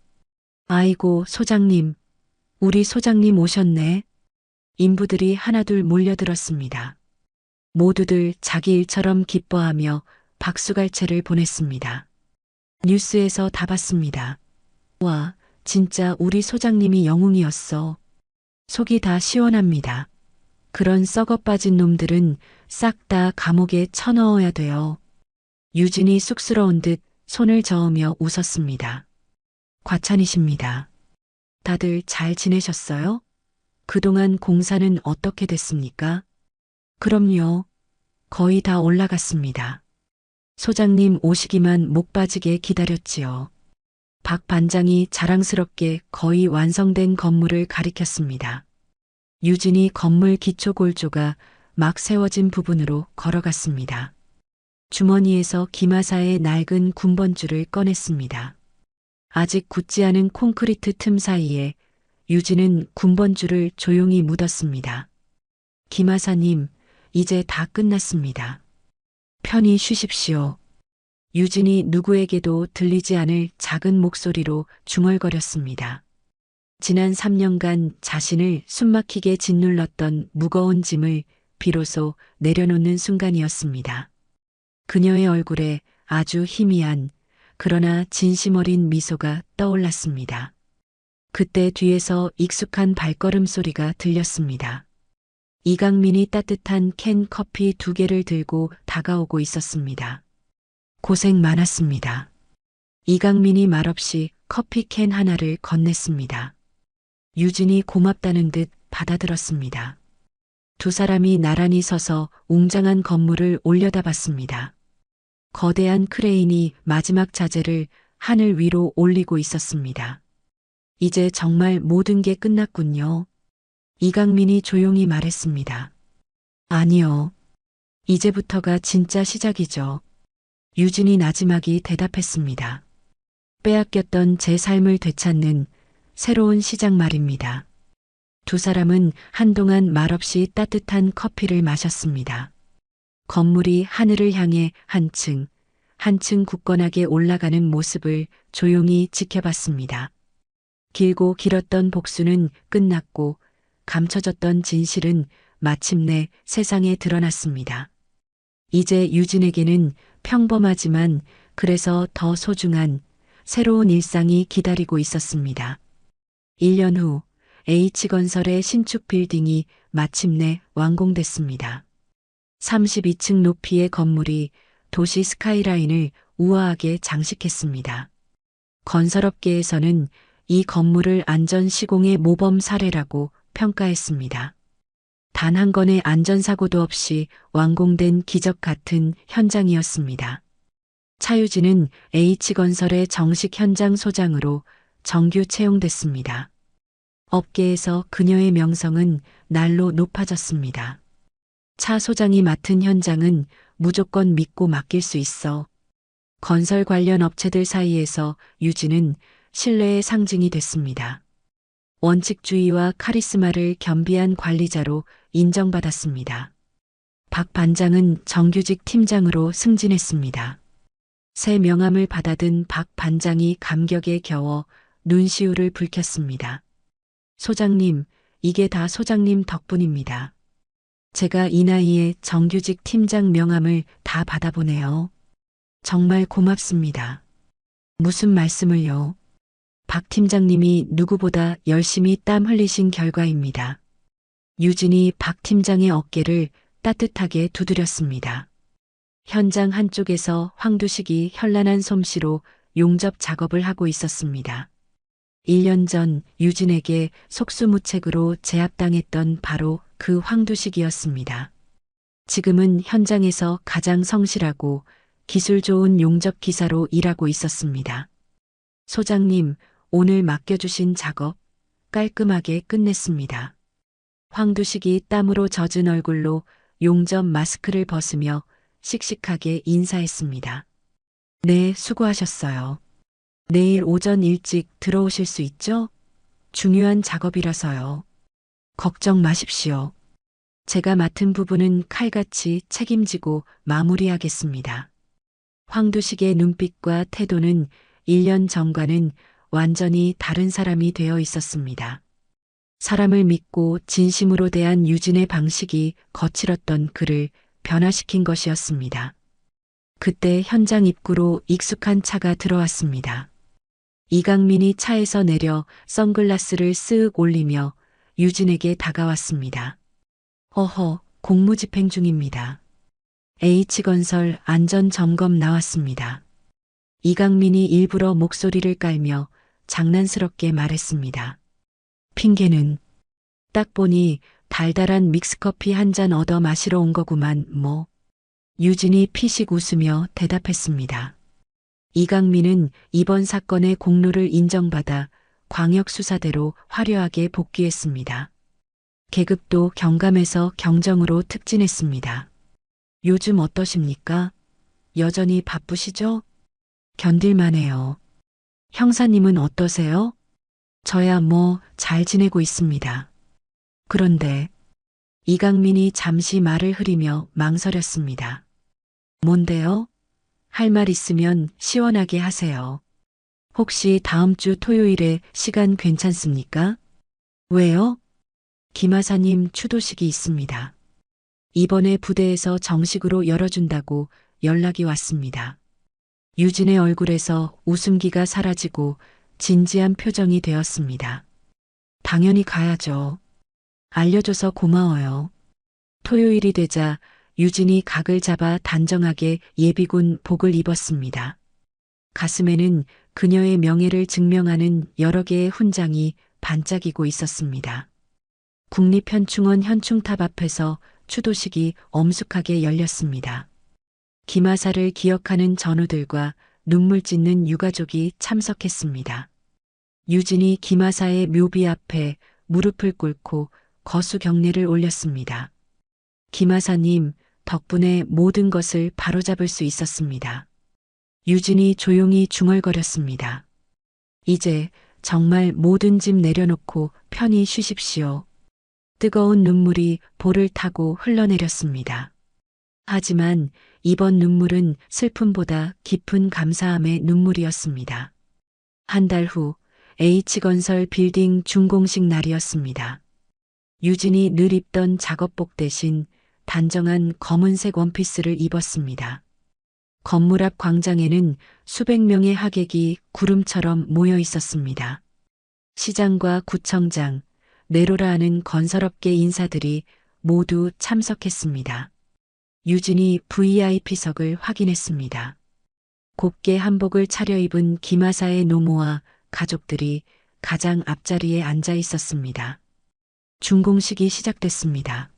아이고, 소장님, 우리 소장님 오셨네. 인부들이 하나둘 몰려들었습니다. 모두들 자기 일처럼 기뻐하며 박수갈채를 보냈습니다. 뉴스에서 다 봤습니다. 와, 진짜 우리 소장님이 영웅이었어. 속이 다 시원합니다. 그런 썩어 빠진 놈들은 싹 다 감옥에 쳐넣어야 돼요. 유진이 쑥스러운 듯 손을 저으며 웃었습니다. 과찬이십니다. 다들 잘 지내셨어요? 그동안 공사는 어떻게 됐습니까? 그럼요. 거의 다 올라갔습니다. 소장님 오시기만 목 빠지게 기다렸지요. 박 반장이 자랑스럽게 거의 완성된 건물을 가리켰습니다. 유진이 건물 기초 골조가 막 세워진 부분으로 걸어갔습니다. 주머니에서 기마사의 낡은 군번줄을 꺼냈습니다. 아직 굳지 않은 콘크리트 틈 사이에 유진은 군번줄을 조용히 묻었습니다. 기마사님, 이제 다 끝났습니다. 편히 쉬십시오. 유진이 누구에게도 들리지 않을 작은 목소리로 중얼거렸습니다. 지난 3년간 자신을 숨막히게 짓눌렀던 무거운 짐을 비로소 내려놓는 순간이었습니다. 그녀의 얼굴에 아주 희미한 그러나 진심 어린 미소가 떠올랐습니다. 그때 뒤에서 익숙한 발걸음 소리가 들렸습니다. 이강민이 따뜻한 캔 커피 2개를 들고 다가오고 있었습니다. 고생 많았습니다. 이강민이 말없이 커피 캔 하나를 건넸습니다. 유진이 고맙다는 듯 받아들었습니다. 두 사람이 나란히 서서 웅장한 건물을 올려다봤습니다. 거대한 크레인이 마지막 자재를 하늘 위로 올리고 있었습니다. 이제 정말 모든 게 끝났군요. 이강민이 조용히 말했습니다. 아니요. 이제부터가 진짜 시작이죠. 유진이 나지막이 대답했습니다. 빼앗겼던 제 삶을 되찾는 새로운 시작 말입니다. 두 사람은 한동안 말없이 따뜻한 커피를 마셨습니다. 건물이 하늘을 향해 한층 굳건하게 올라가는 모습을 조용히 지켜봤습니다. 길고 길었던 복수는 끝났고 감춰졌던 진실은 마침내 세상에 드러났습니다. 이제 유진에게는 평범하지만 그래서 더 소중한 새로운 일상이 기다리고 있었습니다. 1년 후 H건설의 신축 빌딩이 마침내 완공됐습니다. 32층 높이의 건물이 도시 스카이라인을 우아하게 장식했습니다. 건설업계에서는 이 건물을 안전 시공의 모범 사례라고 평가했습니다. 단 한 건의 안전사고도 없이 완공된 기적 같은 현장이었습니다. 차유진은 H건설의 정식 현장 소장으로 정규 채용됐습니다. 업계에서 그녀의 명성은 날로 높아졌습니다. 차 소장이 맡은 현장은 무조건 믿고 맡길 수 있어 건설 관련 업체들 사이에서 유진은 신뢰의 상징이 됐습니다. 원칙주의와 카리스마를 겸비한 관리자로 인정받았습니다. 박 반장은 정규직 팀장으로 승진했습니다. 새 명함을 받아든 박 반장이 감격에 겨워 눈시울을 붉혔습니다. 소장님, 이게 다 소장님 덕분입니다. 제가 이 나이에 정규직 팀장 명함을 다 받아보네요. 정말 고맙습니다. 무슨 말씀을요? 박 팀장님이 누구보다 열심히 땀 흘리신 결과입니다. 유진이 박 팀장의 어깨를 따뜻하게 두드렸습니다. 현장 한쪽에서 황두식이 현란한 솜씨로 용접 작업을 하고 있었습니다. 1년 전 유진에게 속수무책으로 제압당했던 바로 그 황두식이었습니다. 지금은 현장에서 가장 성실하고 기술 좋은 용접 기사로 일하고 있었습니다. 소장님, 오늘 맡겨주신 작업 깔끔하게 끝냈습니다. 황두식이 땀으로 젖은 얼굴로 용접 마스크를 벗으며 씩씩하게 인사했습니다. 네, 수고하셨어요. 내일 오전 일찍 들어오실 수 있죠? 중요한 작업이라서요. 걱정 마십시오. 제가 맡은 부분은 칼같이 책임지고 마무리하겠습니다. 황두식의 눈빛과 태도는 1년 전과는 완전히 다른 사람이 되어 있었습니다. 사람을 믿고 진심으로 대한 유진의 방식이 거칠었던 그를 변화시킨 것이었습니다. 그때 현장 입구로 익숙한 차가 들어왔습니다. 이강민이 차에서 내려 선글라스를 쓱 올리며 유진에게 다가왔습니다. 어허, 공무집행 중입니다. H건설 안전점검 나왔습니다. 이강민이 일부러 목소리를 깔며 장난스럽게 말했습니다. 핑계는 딱 보니 달달한 믹스커피 한 잔 얻어 마시러 온 거구만 뭐. 유진이 피식 웃으며 대답했습니다. 이강민은 이번 사건의 공로를 인정받아 광역수사대로 화려하게 복귀했습니다. 계급도 경감에서 경정으로 특진했습니다. 요즘 어떠십니까? 여전히 바쁘시죠? 견딜만해요. 형사님은 어떠세요? 저야 뭐 잘 지내고 있습니다. 그런데 이강민이 잠시 말을 흐리며 망설였습니다. 뭔데요? 할 말 있으면 시원하게 하세요. 혹시 다음 주 토요일에 시간 괜찮습니까? 왜요? 김하사님 추도식이 있습니다. 이번에 부대에서 정식으로 열어준다고 연락이 왔습니다. 유진의 얼굴에서 웃음기가 사라지고 진지한 표정이 되었습니다. 당연히 가야죠. 알려줘서 고마워요. 토요일이 되자 유진이 각을 잡아 단정하게 예비군 복을 입었습니다. 가슴에는 그녀의 명예를 증명하는 여러 개의 훈장이 반짝이고 있었습니다. 국립현충원 현충탑 앞에서 추도식이 엄숙하게 열렸습니다. 김하사를 기억하는 전우들과 눈물 짓는 유가족이 참석했습니다. 유진이 김하사의 묘비 앞에 무릎을 꿇고 거수 경례를 올렸습니다. 김하사님 덕분에 모든 것을 바로잡을 수 있었습니다. 유진이 조용히 중얼거렸습니다. 이제 정말 모든 짐 내려놓고 편히 쉬십시오. 뜨거운 눈물이 볼을 타고 흘러내렸습니다. 하지만 이번 눈물은 슬픔보다 깊은 감사함의 눈물이었습니다. 한 달 후 H건설 빌딩 준공식 날이었습니다. 유진이 늘 입던 작업복 대신 단정한 검은색 원피스를 입었습니다. 건물 앞 광장에는 수백 명의 하객이 구름처럼 모여 있었습니다. 시장과 구청장, 내로라 하는 건설업계 인사들이 모두 참석했습니다. 유진이 VIP석을 확인했습니다. 곱게 한복을 차려입은 김하사의 노모와 가족들이 가장 앞자리에 앉아 있었습니다. 준공식이 시작됐습니다.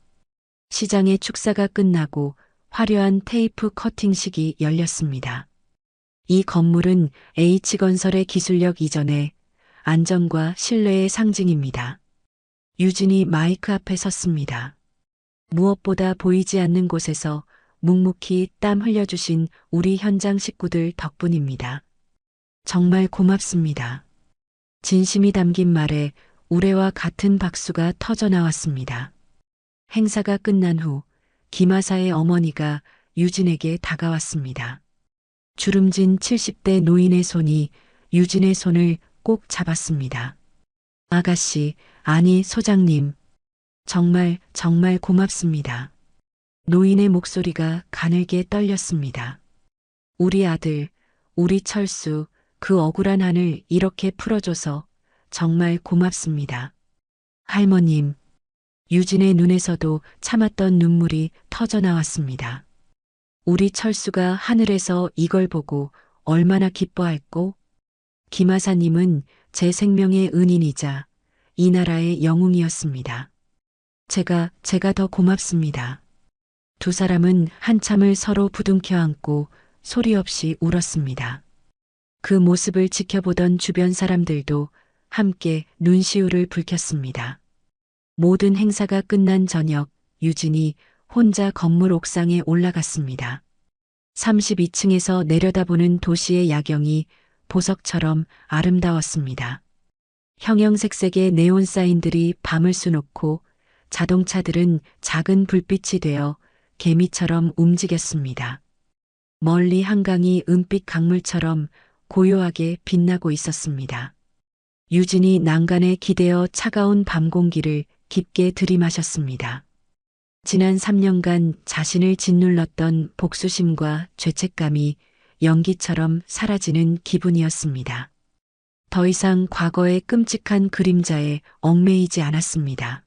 시장의 축사가 끝나고 화려한 테이프 커팅식이 열렸습니다. 이 건물은 H건설의 기술력 이전에 안정과 신뢰의 상징입니다. 유진이 마이크 앞에 섰습니다. 무엇보다 보이지 않는 곳에서 묵묵히 땀 흘려주신 우리 현장 식구들 덕분입니다. 정말 고맙습니다. 진심이 담긴 말에 우레와 같은 박수가 터져 나왔습니다. 행사가 끝난 후 김하사의 어머니가 유진에게 다가왔습니다. 주름진 70대 노인의 손이 유진의 손을 꼭 잡았습니다. 아가씨, 아니 소장님, 정말 고맙습니다. 노인의 목소리가 가늘게 떨렸습니다. 우리 아들, 우리 철수, 그 억울한 한을 이렇게 풀어줘서 정말 고맙습니다. 할머님, 유진의 눈에서도 참았던 눈물이 터져 나왔습니다. 우리 철수가 하늘에서 이걸 보고 얼마나 기뻐할꼬? 김하사님은 제 생명의 은인이자 이 나라의 영웅이었습니다. 제가 더 고맙습니다. 두 사람은 한참을 서로 부둥켜 안고 소리 없이 울었습니다. 그 모습을 지켜보던 주변 사람들도 함께 눈시울을 붉혔습니다. 모든 행사가 끝난 저녁, 유진이 혼자 건물 옥상에 올라갔습니다. 32층에서 내려다보는 도시의 야경이 보석처럼 아름다웠습니다. 형형색색의 네온 사인들이 밤을 수놓고 자동차들은 작은 불빛이 되어 개미처럼 움직였습니다. 멀리 한강이 은빛 강물처럼 고요하게 빛나고 있었습니다. 유진이 난간에 기대어 차가운 밤 공기를 깊게 들이마셨습니다. 지난 3년간 자신을 짓눌렀던 복수심과 죄책감이 연기처럼 사라지는 기분이었습니다. 더 이상 과거의 끔찍한 그림자에 얽매이지 않았습니다.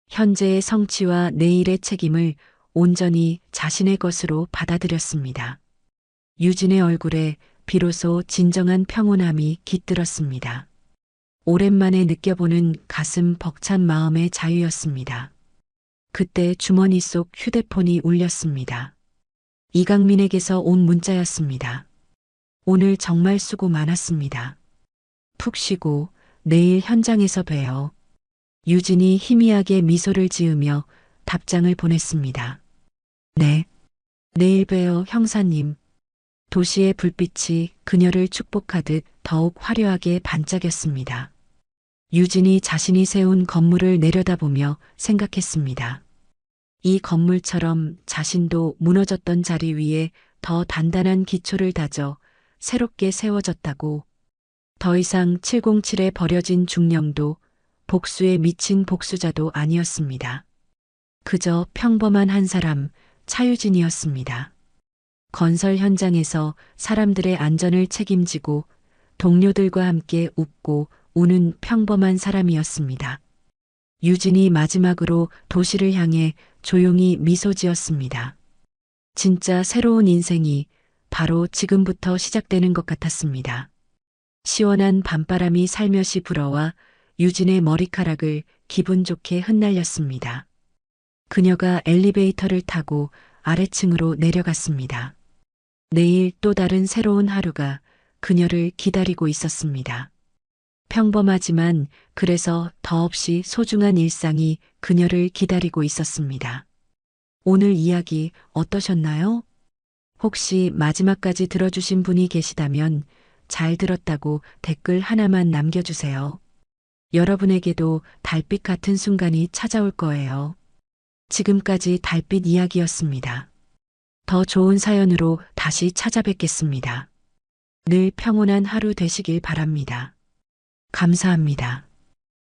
현재의 성취와 내일의 책임을 온전히 자신의 것으로 받아들였습니다. 유진의 얼굴에 비로소 진정한 평온함이 깃들었습니다. 오랜만에 느껴보는 가슴 벅찬 마음의 자유였습니다. 그때 주머니 속 휴대폰이 울렸습니다. 이강민에게서 온 문자였습니다. 오늘 정말 수고 많았습니다. 푹 쉬고 내일 현장에서 봬요. 유진이 희미하게 미소를 지으며 답장을 보냈습니다. 네. 내일 봬요, 형사님. 도시의 불빛이 그녀를 축복하듯 더욱 화려하게 반짝였습니다. 유진이 자신이 세운 건물을 내려다보며 생각했습니다. 이 건물처럼 자신도 무너졌던 자리 위에 더 단단한 기초를 다져 새롭게 세워졌다고. 더 이상 707에 버려진 중령도 복수에 미친 복수자도 아니었습니다. 그저 평범한 한 사람, 차유진이었습니다. 건설 현장에서 사람들의 안전을 책임지고 동료들과 함께 웃고 우는 평범한 사람이었습니다. 유진이 마지막으로 도시를 향해 조용히 미소 지었습니다. 진짜 새로운 인생이 바로 지금부터 시작되는 것 같았습니다. 시원한 밤바람이 살며시 불어와 유진의 머리카락을 기분 좋게 흩날렸습니다. 그녀가 엘리베이터를 타고 아래층으로 내려갔습니다. 내일 또 다른 새로운 하루가 그녀를 기다리고 있었습니다. 평범하지만 그래서 더없이 소중한 일상이 그녀를 기다리고 있었습니다. 오늘 이야기 어떠셨나요? 혹시 마지막까지 들어주신 분이 계시다면 잘 들었다고 댓글 하나만 남겨주세요. 여러분에게도 달빛 같은 순간이 찾아올 거예요. 지금까지 달빛 이야기였습니다. 더 좋은 사연으로 다시 찾아뵙겠습니다. 늘 평온한 하루 되시길 바랍니다. 감사합니다.